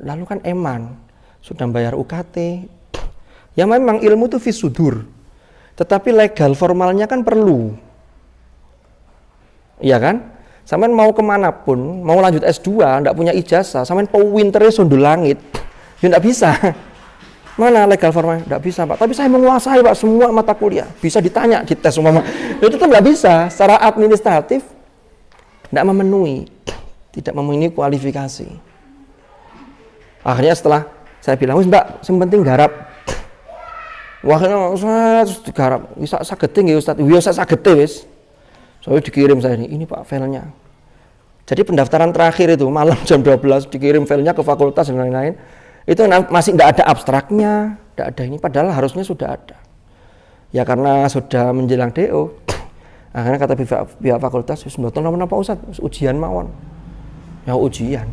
lalu kan eman, sudah bayar UKT. Ya memang ilmu itu fisudur, tetapi legal formalnya kan perlu. Iya kan? Sampean mau kemanapun, mau lanjut S2, ndak punya ijazah, sampean winternya sondul langit, ya ndak bisa. Mana legal formalnya? Ndak bisa Pak, tapi saya menguasai Pak semua mata kuliah, bisa ditanya, dites semua. Ya tetap ndak bisa, secara administratif ndak memenuhi, tidak memenuhi kualifikasi. Akhirnya setelah saya bilang, wis ndak, yang penting garap. Wah, terus digarap, bisa sagete nggih Ustaz? Iya sagete wis. Soalnya dikirim saya ini Pak filenya. Jadi pendaftaran terakhir itu malam jam 12 dikirim filenya ke fakultas dan lain-lain. Itu masih tidak ada abstraknya, tidak ada ini. Padahal harusnya sudah ada. Ya karena sudah menjelang DO. Akhirnya kata pihak fakultas, wis mboten napa Ustaz, ujian mawon. Ya ujian.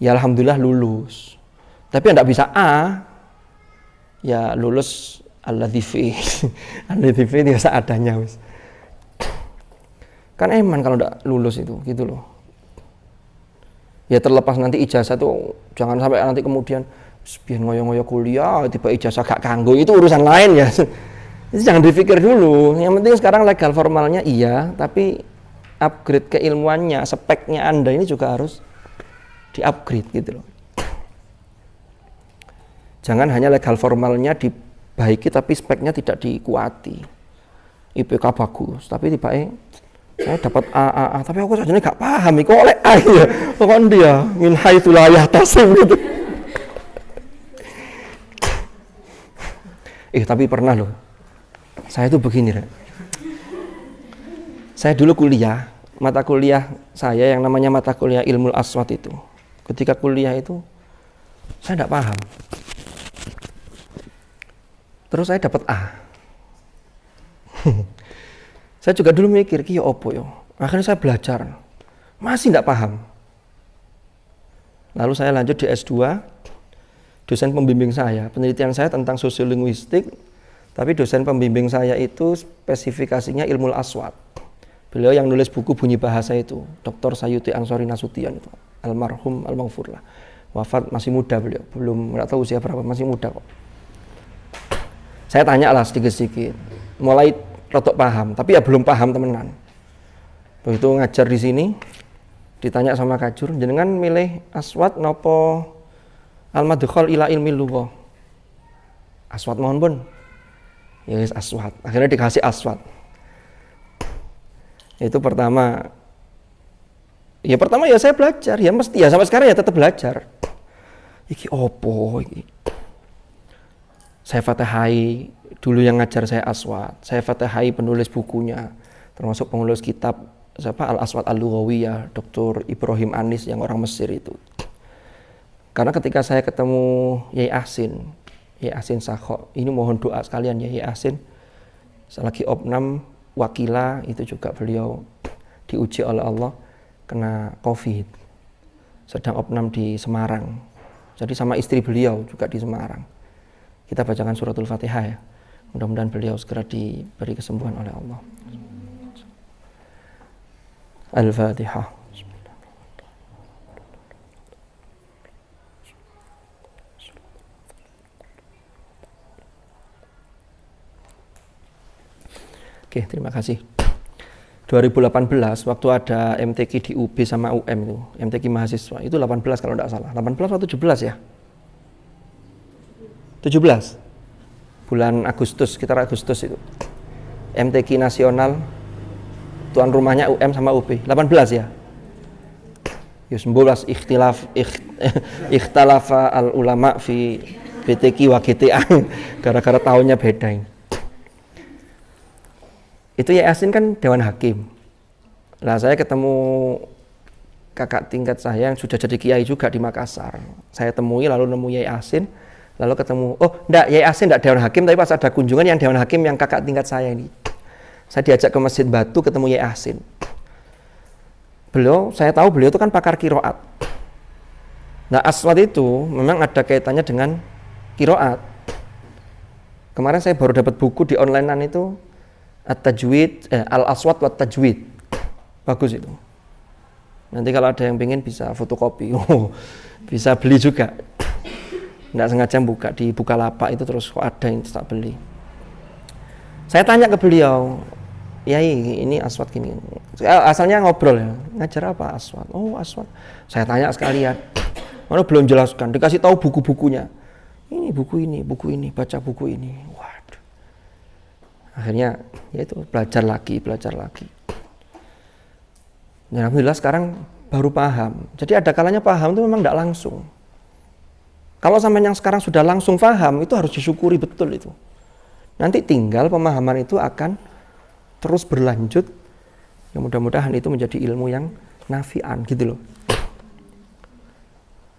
Ya alhamdulillah lulus. Tapi tidak bisa A. Ya lulus al-ladhifi. Al-ladhifi biasa adanya wis. Kan eman kalau enggak lulus itu, gitu loh. Ya terlepas nanti ijazah tuh jangan sampai nanti kemudian biar ngoyo-ngoyo kuliah tiba ijazah gak kanggo, itu urusan lain ya. Itu jangan dipikir dulu. Yang penting sekarang legal formalnya iya, tapi upgrade keilmuannya, speknya Anda ini juga harus di-upgrade gitu loh. Jangan hanya legal formalnya dibaiki tapi speknya tidak dikuati. IPK bagus, tapi tiba-tiba saya dapat A, tapi aku saja gak paham kok oleh A ya. Kok dia min haitsu la yahtasib gitu. Tapi pernah loh. Saya tuh begini, Rek. Saya dulu kuliah mata kuliah saya yang namanya mata kuliah ilmu aswat itu. Ketika kuliah itu saya tidak paham. Terus saya dapat A. Saya juga dulu mikir, ki opo yo. Akhirnya saya belajar. Masih tidak paham. Lalu saya lanjut di S2. Dosen pembimbing saya, penelitian saya tentang sosiolinguistik, tapi dosen pembimbing saya itu spesifikasinya ilmu aswat. Beliau yang nulis buku Bunyi Bahasa itu, Dr. Sayuti Ansori Nasution itu, almarhum almaghfur lah. Wafat masih muda beliau, belum nggak tahu usia berapa, masih muda kok. Saya tanya lah sedikit-sedikit, mulai rotok paham, tapi ya belum paham temenan. Begitu ngajar di sini, ditanya sama Kajur, jenengan milih aswat nopo al-madkhal ila ilmi lughah? Aswat mohon pun. Ya yes, aswat. Akhirnya dikasih aswat. Itu pertama. Ya pertama ya saya belajar, ya mesti ya sampai sekarang ya tetap belajar. Iki opo iki? Saya fatihai dulu yang ngajar saya aswat. Saya fatihai penulis bukunya, termasuk penulis kitab siapa Al-Aswat Al-Lughawiyah, Dr. Ibrahim Anis yang orang Mesir itu. Karena ketika saya ketemu Yai Ahsin Sakho, ini mohon doa sekalian ya Yai Ahsin. Selagi opnam wakila itu juga beliau diuji oleh Allah kena COVID. Sedang opnam di Semarang. Jadi sama istri beliau juga di Semarang. Kita bacakan suratul Fatihah ya. Mudah-mudahan beliau segera diberi kesembuhan oleh Allah. Al-Fatihah. Oke, terima kasih. 2018 waktu ada MTQ di UB sama UM itu, MTQ mahasiswa, itu 18 kalau tidak salah. 18 atau 17 ya? 17. Bulan Agustus, sekitar Agustus itu. MTQ nasional, tuan rumahnya UM sama UB. 18 ya? Ya 19 ikhtalafa al ulama fi BTQ wa GTA gara-gara tahunnya beda ini. Itu Yai Ahsin kan Dewan Hakim. Lah saya ketemu kakak tingkat saya yang sudah jadi kiai juga di Makassar. Saya temui lalu nemu Yai Ahsin, lalu ketemu, oh enggak, Yai Ahsin enggak Dewan Hakim, tapi pas ada kunjungan yang Dewan Hakim yang kakak tingkat saya ini. Saya diajak ke Masjid Batu ketemu Yai Ahsin. Saya tahu beliau itu kan pakar qiraat. Nah, aswat itu memang ada kaitannya dengan qiraat. Kemarin saya baru dapat buku di onlinean itu At-Tajwid, Al-Aswat wa Tajwid. Bagus itu. Nanti kalau ada yang pengen bisa fotokopi. Bisa beli juga. Nggak sengaja buka di Bukalapak itu terus kok ada yang tak beli. Saya tanya ke beliau, Yai ini aswat gini. Asalnya ngobrol ya. Ngajar apa aswat? Oh aswat. Saya tanya sekalian. Mana belum jelaskan. Dikasih tahu buku-bukunya. Ini, buku ini, baca buku ini. Waduh. Akhirnya ya itu belajar lagi. Dan alhamdulillah sekarang baru paham. Jadi ada kalanya paham itu memang tidak langsung. Kalau sampai yang sekarang sudah langsung paham itu harus disyukuri betul itu. Nanti tinggal pemahaman itu akan terus berlanjut. Ya, mudah-mudahan itu menjadi ilmu yang nafi'an gitu loh.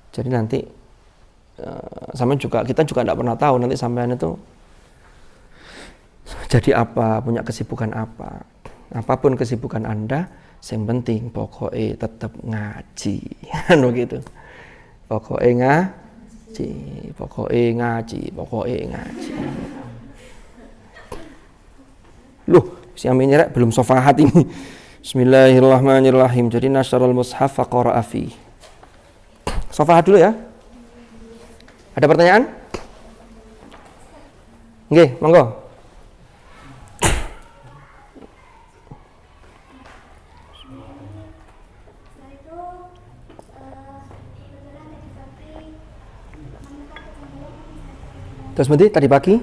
Jadi nanti kita juga tidak pernah tahu nanti sampean itu jadi apa, punya kesibukan apa. Apapun kesibukan Anda, yang penting pokoknya tetap ngaji. Kan begitu. Pokoknya ngaji. Loh, si Amin rek belum sofahat ini. Bismillahirrahmanirrahim. Jadi nasyarul mushaf faqara'a fi. Sofahat dulu ya. Ada pertanyaan? Nggih, monggo. Terus nanti tadi pagi?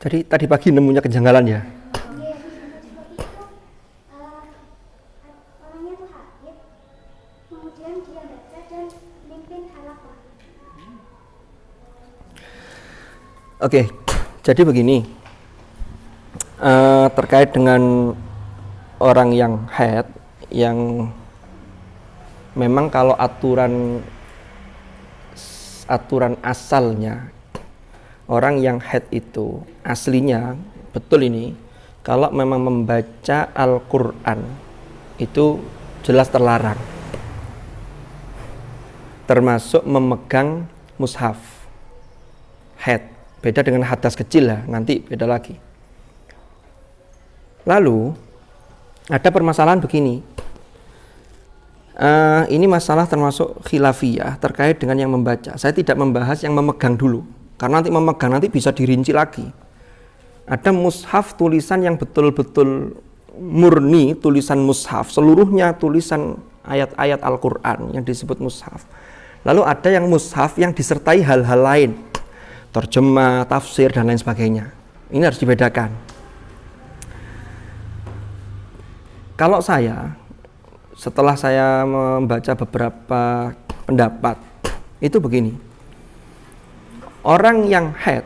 Tadi pagi nemunya kejanggalan ya. Orangnya tuh haid, kemudian dia baca dan mimpin halaqah. Oke, jadi begini. Terkait dengan orang yang haid, yang memang kalau aturan asalnya orang yang haid itu aslinya betul ini, kalau memang membaca Al-Quran itu jelas terlarang, termasuk memegang mushaf. Haid beda dengan hadas kecil lah, nanti beda lagi. Lalu ada permasalahan begini, ini masalah termasuk khilafiyah terkait dengan yang membaca. Saya tidak membahas yang memegang dulu, karena nanti memegang nanti bisa dirinci lagi. Ada mushaf tulisan yang betul-betul murni tulisan mushaf, seluruhnya tulisan ayat-ayat Al-Quran yang disebut mushaf. Lalu ada yang mushaf yang disertai hal-hal lain, terjemah, tafsir, dan lain sebagainya. Ini harus dibedakan. Kalau saya, setelah saya membaca beberapa pendapat, itu begini. Orang yang haid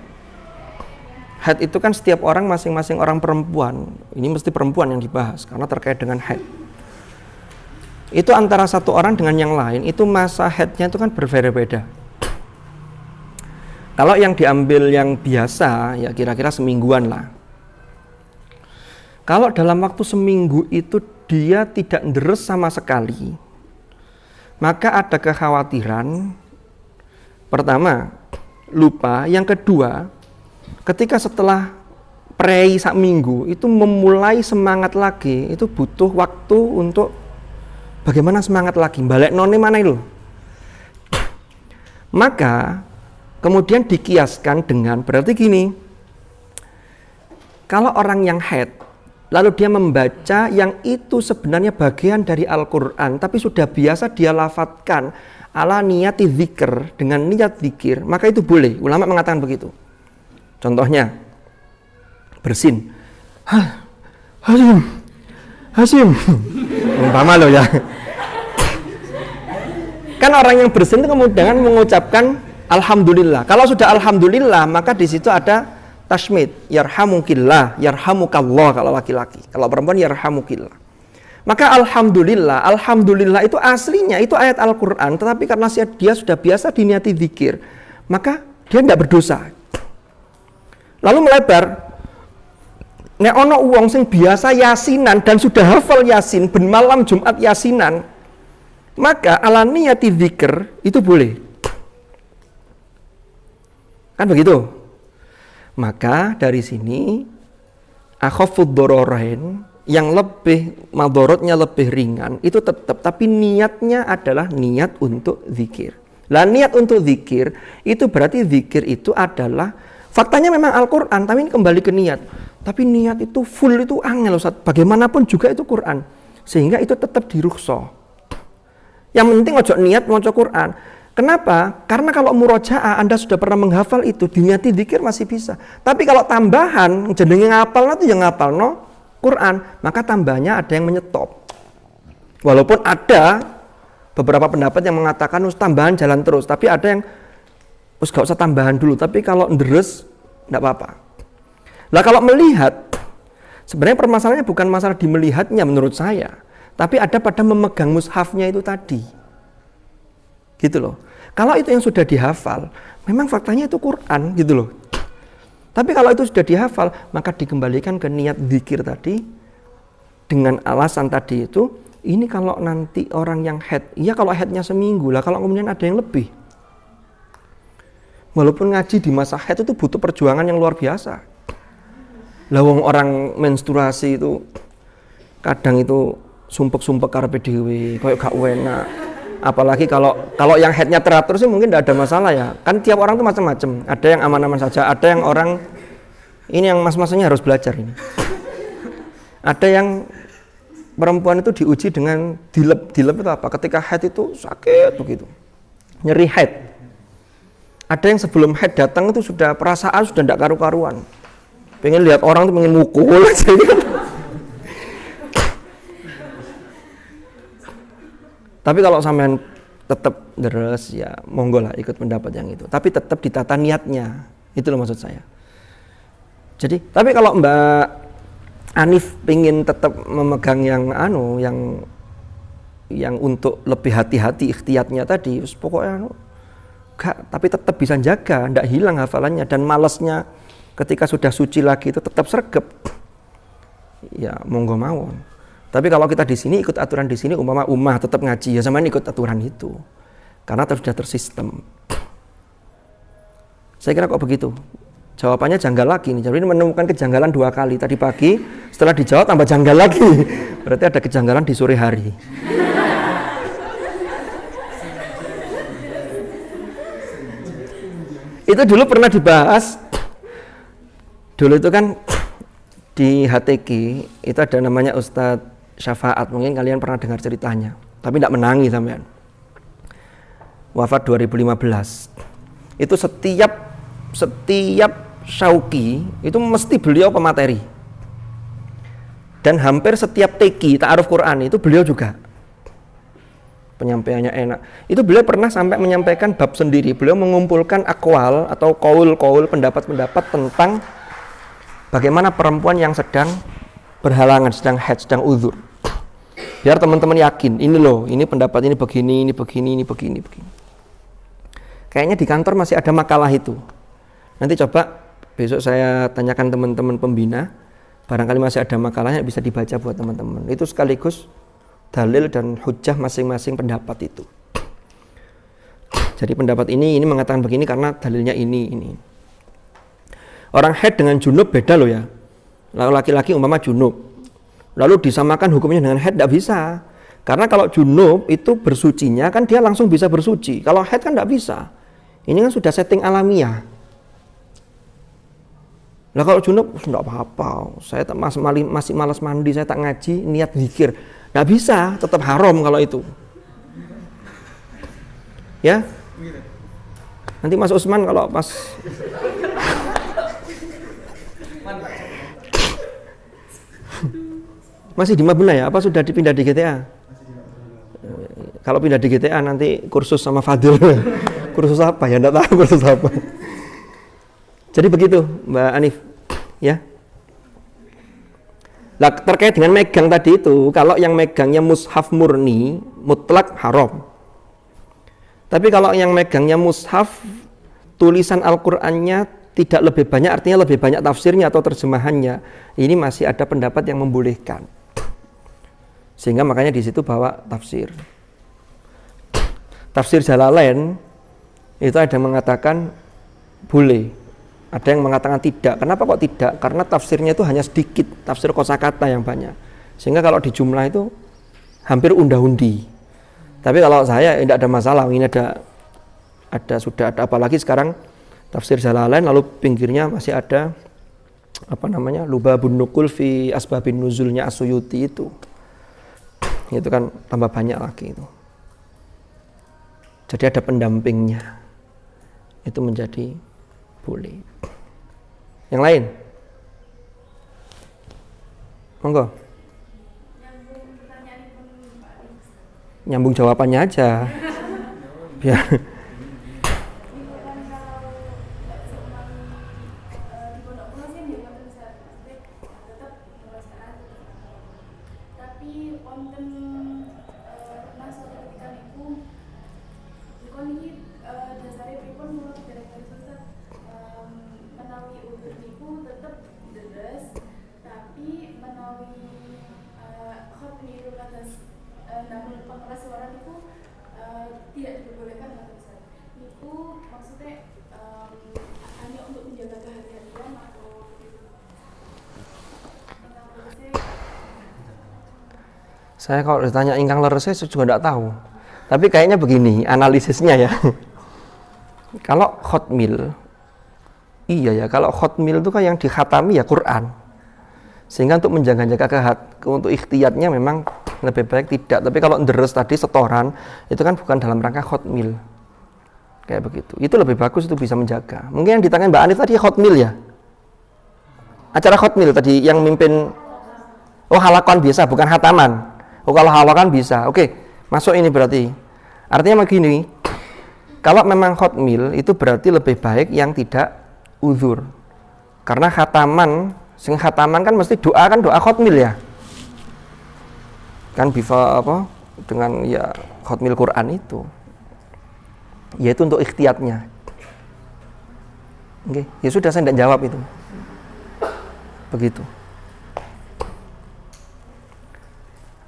itu kan setiap orang masing-masing orang perempuan. Ini mesti perempuan yang dibahas, karena terkait dengan haid. Itu antara satu orang dengan yang lain, itu masa haidnya itu kan berbeda-beda. Kalau yang diambil yang biasa, ya kira-kira semingguan lah. Kalau dalam waktu seminggu itu dia tidak deres sama sekali, maka ada kekhawatiran. Pertama, lupa. Yang kedua, ketika setelah prei sak minggu itu memulai semangat lagi, itu butuh waktu untuk bagaimana semangat lagi, balik none mana itu. Maka kemudian dikiaskan dengan, berarti gini, kalau orang yang haid lalu dia membaca yang itu sebenarnya bagian dari Al-Quran, tapi sudah biasa dia lafadzkan ala niyati dzikr, dengan niat zikir, maka itu boleh. Ulama mengatakan begitu. Contohnya, bersin, Hasim, umpama loh ya. Kan orang yang bersin itu kemudian mengucapkan Alhamdulillah. Kalau sudah Alhamdulillah, maka di situ ada tasmid, yarhamukillah, yarhamukallah kalau laki-laki. Kalau perempuan yarhamukillah. Maka Alhamdulillah itu aslinya itu ayat Al-Quran, tetapi karena dia sudah biasa diniati zikir, maka dia tidak berdosa. Lalu melebar, nek ono uang sing biasa yasinan dan sudah hafal yasin, ben malam Jumat yasinan, maka ala niyati zikir itu boleh. Kan begitu? Maka dari sini akhafud dororain, yang lebih madorotnya lebih ringan itu tetap, tapi niatnya adalah niat untuk zikir. Lah niat untuk zikir itu berarti zikir itu adalah faktanya memang Al-Quran, tapi ini kembali ke niat. Tapi niat itu full itu angel Ustaz. Bagaimanapun juga itu Quran, sehingga itu tetap dirukhsah. Yang penting ojo niat maca Quran. Kenapa? Karena kalau murojaah Anda sudah pernah menghafal itu, diniati zikir masih bisa. Tapi kalau tambahan, jenenge ngapal itu yang ngapal no Quran, maka tambahnya ada yang menyetop. Walaupun ada beberapa pendapat yang mengatakan tambahan jalan terus, tapi ada yang gak usah tambahan dulu, tapi kalau deres enggak apa-apa. Lah kalau melihat, sebenarnya permasalahannya bukan masalah di melihatnya menurut saya, tapi ada pada memegang mushafnya itu tadi. Gitu loh. Kalau itu yang sudah dihafal, memang faktanya itu Quran gitu loh. Tapi kalau itu sudah dihafal, maka dikembalikan ke niat zikir tadi dengan alasan tadi itu, ini kalau nanti orang yang haid, iya kalau haidnya seminggu lah, kalau kemudian ada yang lebih. Walaupun ngaji di masa haid itu butuh perjuangan yang luar biasa. Lawang orang menstruasi itu kadang itu sumpek-sumpek karepe dhewe, koyo gak enak. Apalagi kalau yang headnya teratur sih mungkin tidak ada masalah ya. Kan tiap orang tuh macam-macam. Ada yang aman-aman saja, ada yang orang ini yang mas-masnya harus belajar ini. Ada yang perempuan itu diuji dengan dilep itu apa? Ketika head itu sakit begitu, nyeri head. Ada yang sebelum head datang itu sudah perasaan sudah tidak karu-karuan. pengen lihat orang tuh pengen mukul aja gitu. Tapi kalau sampean tetap deres ya monggo lah ikut pendapat yang itu. Tapi tetap ditata niatnya. Itu loh maksud saya. Jadi, tapi kalau Mbak Anif pengen tetap memegang yang yang untuk lebih hati-hati ikhtiyatnya tadi, pokoknya enggak, tapi tetap bisa jaga, enggak hilang hafalannya dan malesnya ketika sudah suci lagi itu tetap sregep. Ya monggo mawon. Tapi kalau kita di sini ikut aturan di sini umpama tetap ngaji ya sama ikut aturan itu. Karena sudah tersistem. Saya kira kok begitu. Jawabannya janggal lagi nih. Jadi menemukan kejanggalan 2 kali. Tadi pagi setelah dijawab tambah janggal lagi. Berarti ada kejanggalan di sore hari. Itu dulu pernah dibahas. Dulu itu kan di HTQ itu ada namanya Ustadz Syafaat, mungkin kalian pernah dengar ceritanya, tapi tidak menangi sampean. Wafat 2015. Itu setiap Syauqi itu mesti beliau pemateri. Dan hampir setiap TQ ta'aruf Quran itu beliau juga. Penyampaiannya enak. Itu beliau pernah sampai menyampaikan bab sendiri. Beliau mengumpulkan akwal atau qaul pendapat-pendapat tentang bagaimana perempuan yang sedang berhalangan, sedang haid, sedang uzur. Biar teman-teman yakin, ini loh, ini pendapat ini begini, ini begini, ini begini, begini. Kayaknya di kantor masih ada makalah itu. Nanti coba besok saya tanyakan teman-teman pembina, barangkali masih ada makalahnya bisa dibaca buat teman-teman. Itu sekaligus dalil dan hujjah masing-masing pendapat itu. Jadi pendapat ini mengatakan begini karena dalilnya ini. Orang haid dengan junub beda loh ya. Lalu laki-laki umpama junub, lalu disamakan hukumnya dengan haid, tidak bisa. Karena kalau junub itu bersucinya kan dia langsung bisa bersuci. Kalau haid kan tidak bisa. Ini kan sudah setting alamiah. Lah kalau junub tidak apa-apa. Saya masih malas mandi, saya tak ngaji, niat zikir. Tidak bisa, tetap haram kalau itu. Ya. Nanti Mas Usman kalau pas masih di Mabuna ya? Apa sudah dipindah di GTA? Kalau pindah di GTA nanti kursus sama Fadil. Kursus apa ya? Nggak tahu kursus apa. Jadi begitu Mbak Anif, ya. Nah, terkait dengan megang tadi itu, kalau yang megangnya mushaf murni, mutlak haram. Tapi kalau yang megangnya mushaf, tulisan Al-Qur'annya tidak lebih banyak, artinya lebih banyak tafsirnya atau terjemahannya, ini masih ada pendapat yang membolehkan. Sehingga makanya di situ bawa tafsir. Tafsir Jalalain itu ada yang mengatakan boleh, ada yang mengatakan tidak. Kenapa kok tidak? Karena tafsirnya itu hanya sedikit, tafsir kosakata yang banyak. Sehingga kalau di jumlah itu hampir unda-undi. Tapi kalau saya tidak ada masalah, ini sudah ada apalagi sekarang tafsir Jalalain lalu pinggirnya masih ada Lubabun Nukul fi Asbabin Nuzulnya As-Suyuti itu kan tambah banyak lagi itu. Jadi ada pendampingnya, itu menjadi boleh. Yang lain, monggo. Nyambung jawabannya aja, biar. Saya kalau ditanya ingkang leres saya juga tidak tahu. Tapi kayaknya begini analisisnya ya. Kalau khotmil, iya ya, kalau khotmil itu kan yang dikhatami ya Quran. Sehingga untuk menjaga-jaga untuk ikhtiyatnya memang lebih baik tidak. Tapi kalau deres tadi setoran, itu kan bukan dalam rangka khotmil. Kayak begitu. Itu lebih bagus, itu bisa menjaga. Mungkin yang ditanyakan Mbak Anif tadi khotmil ya? Acara khotmil tadi yang mimpin. Oh, halakan biasa, bukan hataman. Oh, kalau halakan bisa. Oke, masuk ini berarti. Artinya begini, kalau memang khotmil itu berarti lebih baik yang tidak uzur. Karena khataman kan mesti doa, kan doa khotmil ya. Kan bisa apa? Dengan ya khotmil Quran itu. Yaitu untuk ikhtiyatnya. Oke, ya sudah, saya tidak jawab itu. Begitu.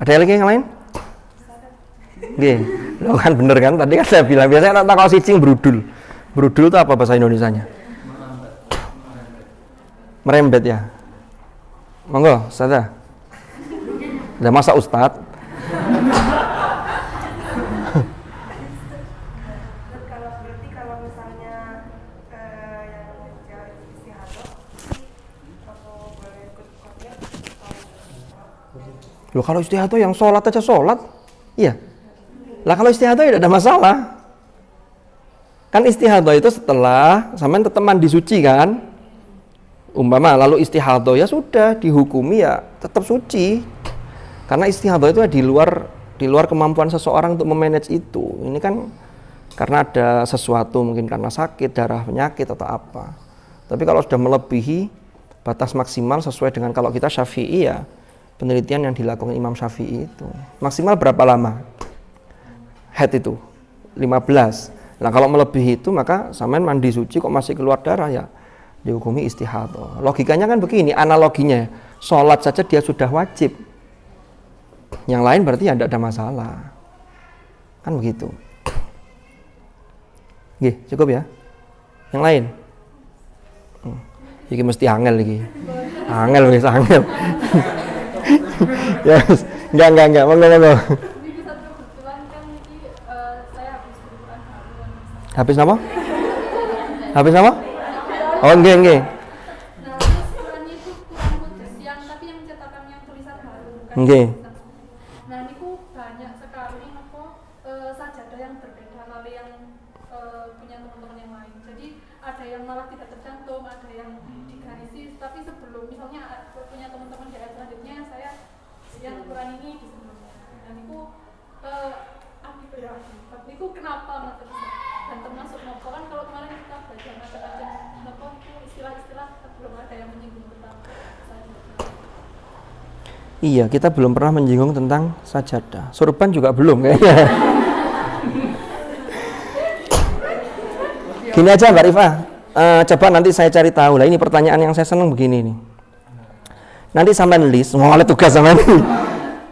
Ada lagi yang lain? Oke, lo kan bener kan? Tadi kan saya bilang biasanya tak kalau cicing berudul. Berudul itu apa bahasa Indonesianya? Merembet ya. Monggo, Ustazah. Udah masa Ustadz? Kalau misalnya yang istihadah, apa boleh ikut khotmil? Loh, kalau istihadah yang sholat aja sholat, iya. Lah kalau istihadah ya tidak ada masalah. Kan istihadah itu setelah sampean tetap mandi suci kan, umpama lalu istihadah ya sudah dihukumi ya tetap suci. Karena istihadah itu ya di luar kemampuan seseorang untuk memanage itu. Ini kan karena ada sesuatu, mungkin karena sakit, darah, penyakit atau apa. Tapi kalau sudah melebihi batas maksimal sesuai dengan kalau kita Syafi'i ya, penelitian yang dilakukan Imam Syafi'i itu maksimal berapa lama? Haid itu 15. Nah kalau melebihi itu maka sampean mandi suci kok masih keluar darah ya dihukumi istihadah. Logikanya kan begini, analoginya sholat saja dia sudah wajib, yang lain berarti ya tidak ada masalah, kan begitu. Oke, cukup ya. Yang lain? Ini mesti angel lagi. Angel wis angel. Ya, enggak, monggo. Ini bisa kebetulan kan ini saya habis Quran haruan. Habis apa? Habis apa? Oh, enggak. Nah, terus Qurannya itu Quran Kudus yang tapi yang cetakan yang tulisan Harun kan. Nggih. Nah, niku banyak sekali apa sajadah yang berbeda kali yang punya teman-teman yang lain. Jadi ada yang malah tidak tercantum, ada yang digarisi, tapi sebelum misalnya punya teman-teman di ayat selanjutnya saya yang Quran ini di sebelumnya. Dan niku niku kenapa maksud dan termasuk nopo kan kalau kemarin kita baca macam-macam nopo istilah-istilah belum ada yang menyinggung tentang sajadah. Iya, kita belum pernah menyinggung tentang sajadah. Surban juga belum kayaknya. Gini aja Mbak Rifah, coba nanti saya cari tahu lah. Ini pertanyaan yang saya senang begini nih. Nanti sampean list, oleh tugas sampean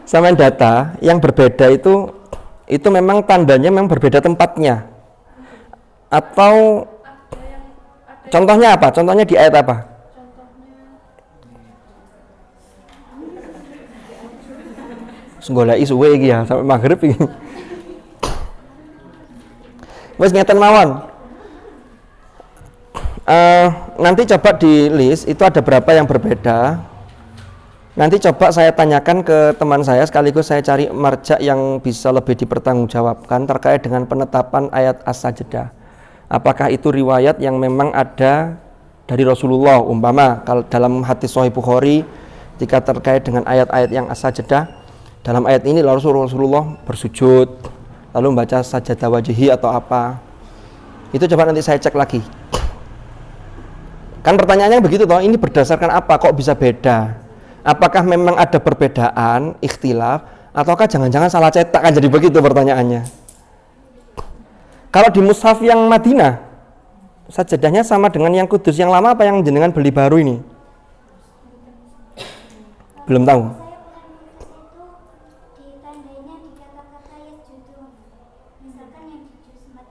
sampean data yang berbeda itu memang tandanya memang berbeda tempatnya. Atau contohnya apa? Contohnya di ayat apa? Goleki suwe iki ya sampai maghrib iki. Wes ngeten mawon. Nanti coba di list itu ada berapa yang berbeda. Nanti coba saya tanyakan ke teman saya sekaligus saya cari marja yang bisa lebih dipertanggungjawabkan terkait dengan penetapan ayat as-sajdah. Apakah itu riwayat yang memang ada dari Rasulullah, umpama kalau dalam hadis Sahih Bukhari jika terkait dengan ayat-ayat yang as-sajdah, dalam ayat ini Rasulullah bersujud lalu membaca sajadah wajhi atau apa. Itu coba nanti saya cek lagi. Kan pertanyaannya begitu toh, ini berdasarkan apa kok bisa beda? Apakah memang ada perbedaan, ikhtilaf, ataukah jangan-jangan salah cetak, kan jadi begitu pertanyaannya. Kalau di mushaf yang Madinah, sajadahnya sama dengan yang Kudus yang lama apa yang jenengan beli baru ini? Belum tahu. Saya pernah menulis itu ditandainya di kata-kata yasjudu. Misalkan yang di juz 14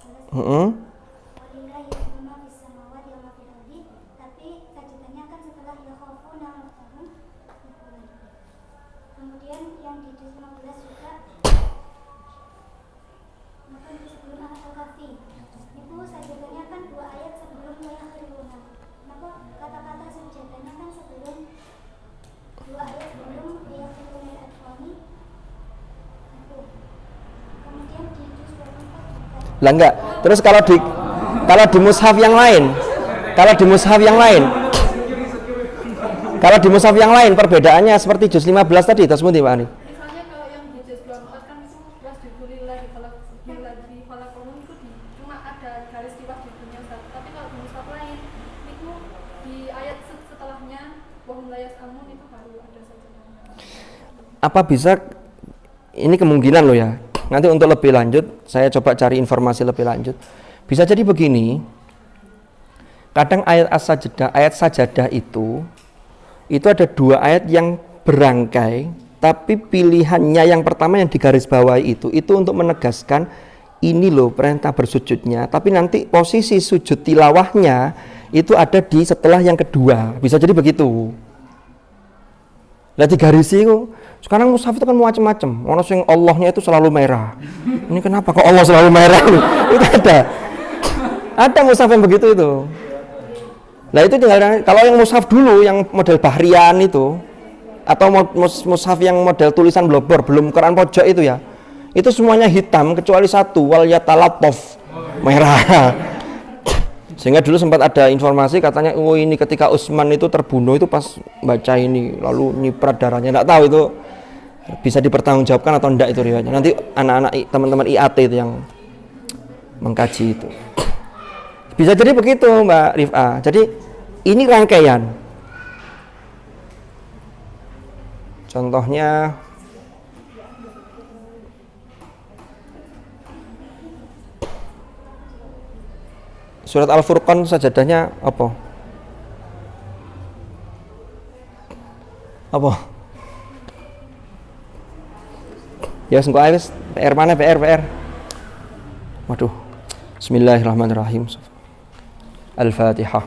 walillahi ma fis samawati wa ma fil ardi, tapi sajadahnya kan setelah yakhafuna rabbahum. Kemudian yang di juz 15 juga maka sebelum al-kafi itu sajadahnya kan 2 ayat sebelum yakhiruna. Maka kata-kata sajadahnya kan sebelum 2 ayat sebelum yakhiruna al-atfani. Kemudian di juz 24 juga. Lah enggak. Terus kalau di mushaf yang lain, Kalau di mushaf yang lain perbedaannya seperti juz 15 tadi, tasmuti Pak Ani. Misalnya kalau yang di juz 24 kan itu wasjudulillahi khalaqakum itu cuma ada garis di wasjudnya Ustaz. Tapi kalau di mushaf lain itu di ayat setelahnya wa hum la yas'amun itu baru ada sajadahnya. Apa bisa, ini kemungkinan loh ya, nanti untuk lebih lanjut saya coba cari informasi lebih lanjut. Bisa jadi begini, kadang ayat as-sajdah, ayat sajadah itu ada 2 ayat yang berangkai, tapi pilihannya yang pertama yang digaris bawahi itu untuk menegaskan ini loh perintah bersujudnya, tapi nanti posisi sujud tilawahnya itu ada di setelah yang kedua. Bisa jadi begitu. Lah digarisi kok. Sekarang mushaf itu kan macam-macam. Ono sing Allahnya itu selalu merah. Ini kenapa kok Allah selalu merah? Itu ada. Ada mushaf yang begitu itu. Nah itu tinggal, kalau yang mushaf dulu yang model bahrian itu atau mushaf yang model tulisan blobor belum Quran pojok itu ya, itu semuanya hitam kecuali satu, wal yatalattaf, merah. Sehingga dulu sempat ada informasi katanya, oh ini ketika Utsman itu terbunuh itu pas baca ini lalu nyiprat darahnya. Enggak tahu itu bisa dipertanggungjawabkan atau enggak itu riwayatnya. Nanti anak-anak teman-teman IAT itu yang mengkaji itu. Bisa jadi begitu Mbak Rif'a. Jadi ini rangkaian. Contohnya surat Al-Furqan sajadahnya apa? Apa? Ya sengko ae wis PR mana PR. Waduh. Bismillahirrahmanirrahim. Al-Fatihah.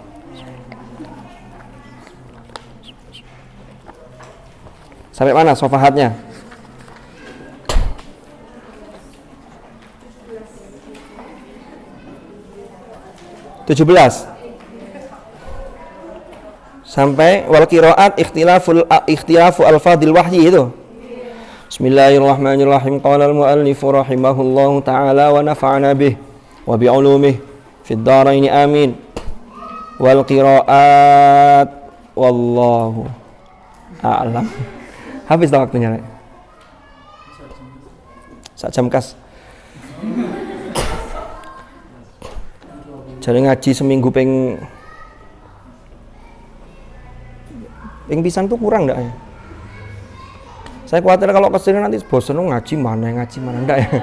Sampai mana sofahatnya? 17 sampai wal qiraat ikhtilafu alfadil wahyi itu. Bismillahirrahmanirrahim. Qala al-muallif rahimahullahu taala wa nafa'ana bih wa bi ulumihi fid dharain amin. Wal qiraat wallahu a'lam. Habis dah waktunya. Sak jam kas. Jadi ngaji seminggu peng pisan tuh kurang enggak ya? Saya khawatir kalau kesini nanti bosan ngaji mana enggak ya?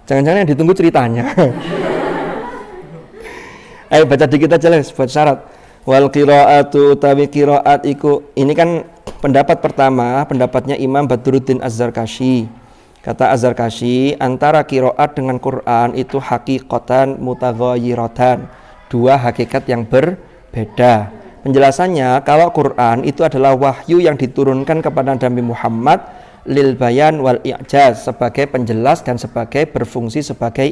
Jangan-jangan yang ditunggu ceritanya. Ayo baca dikit aja lah buat syarat. Wal qiraatu utawi qiraat iku, ini kan pendapat pertama, pendapatnya Imam Badruddin Az-Zarkashi. Kata Az-Zarkashi, antara qiraat dengan Quran itu haqiqatan mutaghayyiratan, 2 hakikat yang berbeda. Penjelasannya, kalau Quran itu adalah wahyu yang diturunkan kepada Nabi Muhammad lil bayan wal i'jaz, sebagai penjelas dan sebagai berfungsi sebagai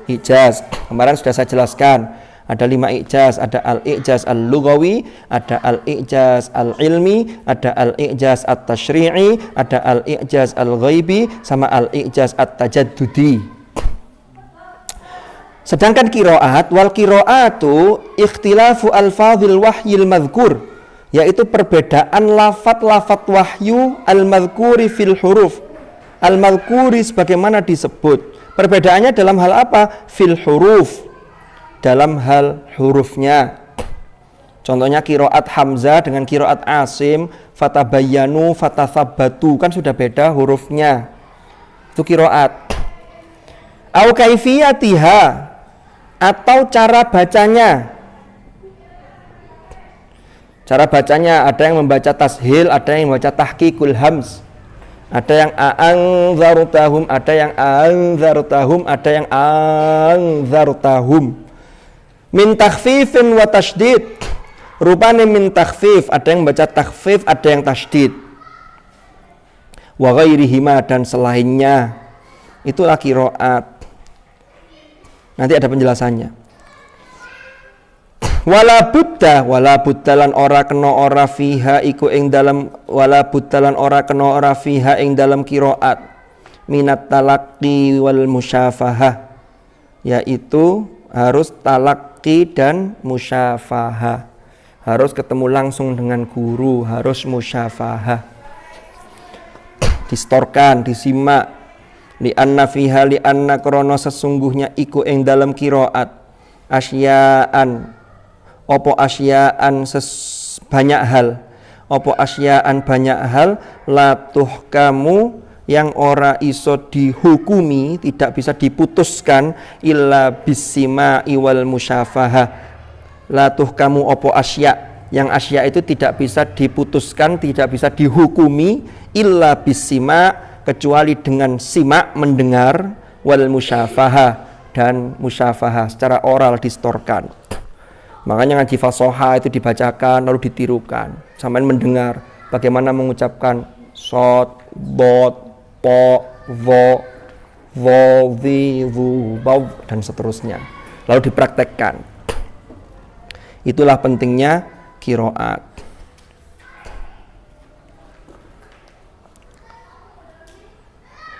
i'jaz. Kemarin sudah saya jelaskan, ada 5 i'jaz, ada al-i'jaz al-lughawi, ada al-i'jaz al-ilmi, ada al-i'jaz at-tashri'i, ada al-i'jaz al-ghaibi, sama al-i'jaz at-tajaddudi. Sedangkan qiraat, wal qiraatu ikhtilafu alfadhil wahyil madhkur, yaitu perbedaan lafat-lafat wahyu al-madhkuri fil huruf, al-madhkuri sebagaimana disebut. Perbedaannya dalam hal apa? Fil huruf, dalam hal hurufnya. Contohnya qiraat Hamzah dengan qiraat Asim, fatabayyanu, fatathabbatu, kan sudah beda hurufnya. Itu qiraat. Au kaifiyatiha, atau cara bacanya. Cara bacanya ada yang membaca tashil, ada yang membaca tahqiqul hams. Ada yang anzartahum, ada yang anzartahum, ada yang anzartahum. Min takhfifin wa tasydid, rupanya min takhfif, ada yang baca takhfif, ada yang tasydid. Wa ghairihima, dan selainnya. Itulah qiraat. Nanti ada penjelasannya. Wala budda lan ora kena ora fiha iku ing dalam, wala budda lan ora kena ora fiha ing dalam qiraat minat talaqqi wal musyafahah, yaitu harus talaqi dan musyafahah. harus ketemu langsung dengan guru, harus musyafahah. Distorkan, disimak. Li'anna fiha li'anna krono sesungguhnya iku ing dalam qiraat asya'an opo asya'an banyak hal, opo asya'an banyak hal latuh kamu yang ora iso dihukumi, tidak bisa diputuskan illa bisima'i wal musyafahah. Latuh kamu opo asya, yang asya itu tidak bisa diputuskan, tidak bisa dihukumi illa bisima, kecuali dengan simak mendengar, wal musyafahah dan musyafahah secara oral distorkan. Makanya ngaji fasoha itu dibacakan lalu ditirukan sampai mendengar bagaimana mengucapkan sod, bot, po, vo, vi, vu, bau dan seterusnya, lalu dipraktekkan. Itulah pentingnya qiraat.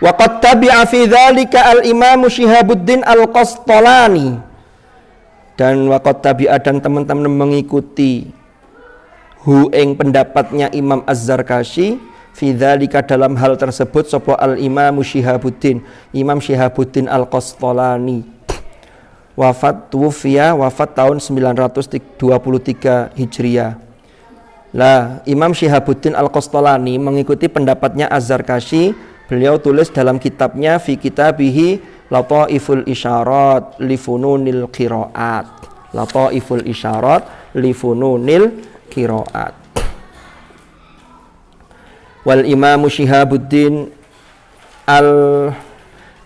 Wa qad tabi'a fi dzalika al-Imam Syihabuddin Al-Qastalani, dan wa qad tabi'a dan teman-teman mengikuti ing pendapatnya Imam Az-Zarkashi fi dzalika dalam hal tersebut sapa al-Imam Syihabuddin, Imam Syihabuddin Al-Qastalani, wafat tahun 923 Hijriah. Lah Imam Syihabuddin Al-Qastalani mengikuti pendapatnya Az-Zarkashi. Beliau tulis dalam kitabnya fi kitabihi Lataiful Isyarat li Fununil Qiraat. Lataiful Isyarat li Fununil Qiraat. Wal Imam Syihabuddin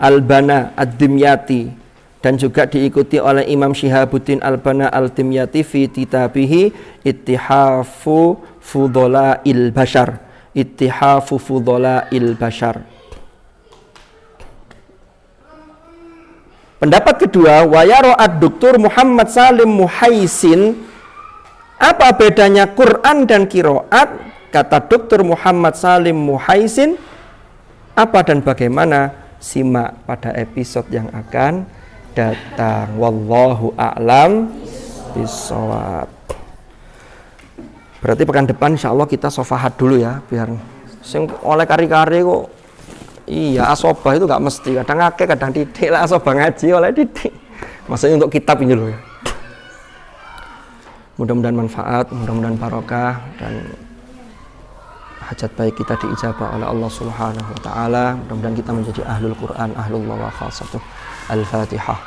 Al-Bana Ad-Dimyati, dan juga diikuti oleh Imam Syihabuddin Al-Bana Al-Dimyati fi kitabihi Ittihafu Fudola'il Bashar. Ittihafu Fudola'il Bashar. Pendapat kedua, wayaro ad-Doktor Muhammad Salim Muhaisin, apa bedanya Quran dan qiraat? Kata Dr. Muhammad Salim Muhaisin, apa dan bagaimana? Simak pada episode yang akan datang. Wallahu a'lam bishawab. Berarti pekan depan insyaallah kita sofahat dulu ya, biar sing oleh kari-kari kok. Iya, asobah itu gak mesti, kadang akeh kadang titik lah asobah ngaji oleh titik. Maksudnya untuk kitab ini loh ya. Mudah-mudahan manfaat, mudah-mudahan barokah, dan hajat baik kita diijabah oleh Allah Subhanahu wa taala. Mudah-mudahan kita menjadi ahlul Quran, ahlullah wa khassatuh. Al-Fatihah.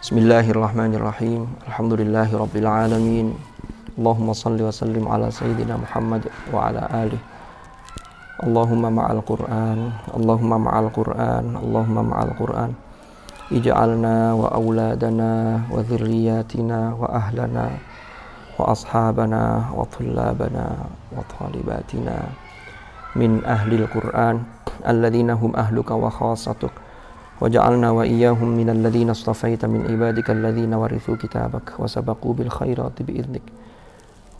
Bismillahirrahmanirrahim. Alhamdulillahirabbil alamin. Allahumma salli wa sallim ala sayyidina Muhammad wa ala alihi. Allahumma ma'al Qur'an, Allahumma ma'al Qur'an, Allahumma ma'al Qur'an. Ij'alna wa auladana wa dhurriyyatina wa ahlana wa ashabana wa thullabana wa thalibatina min ahlil Qur'an alladhina hum ahluka wa khassatuk. Waj'alna wa iyyahum minal ladzina istafaita min ibadika alladzina warithu kitabak wa sabaqu bil khairati bi idnik.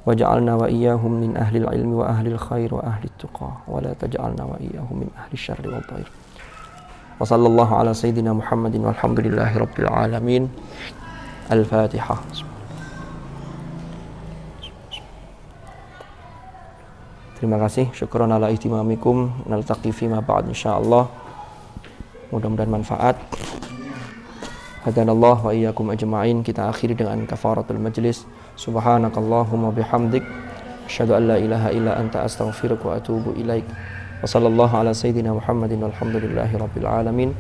Waj'alna wa iyyahum min ahlil ilmi wa ahlil khair wa ahlit tuqa wa la taj'alna wa iyyahum min ahli syarri wal dhair. Wa sallallahu ala sayyidina Muhammadin walhamdulillahi rabbil alamin. Al-Fatihah. Terima kasih, syukran ala ihtimamikum. Naltaqi fi ma ba'd insyaallah. Mudah-mudahan manfaat. Hadanallah wa iyyakum ajma'in. Kita akhiri dengan kafaratul majlis. Subhanakallahumma bihamdik, asyhadu an la ilaha illa anta astaghfiruka wa atubu ilaik. Wa sallallahu ala sayyidina Muhammadin walhamdulillahi rabbil alamin.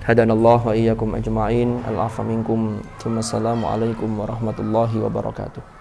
Hadanallah wa iyyakum ajma'in. Al-'afwa minkum. Tsumma assalamu alaikum warahmatullahi wabarakatuh.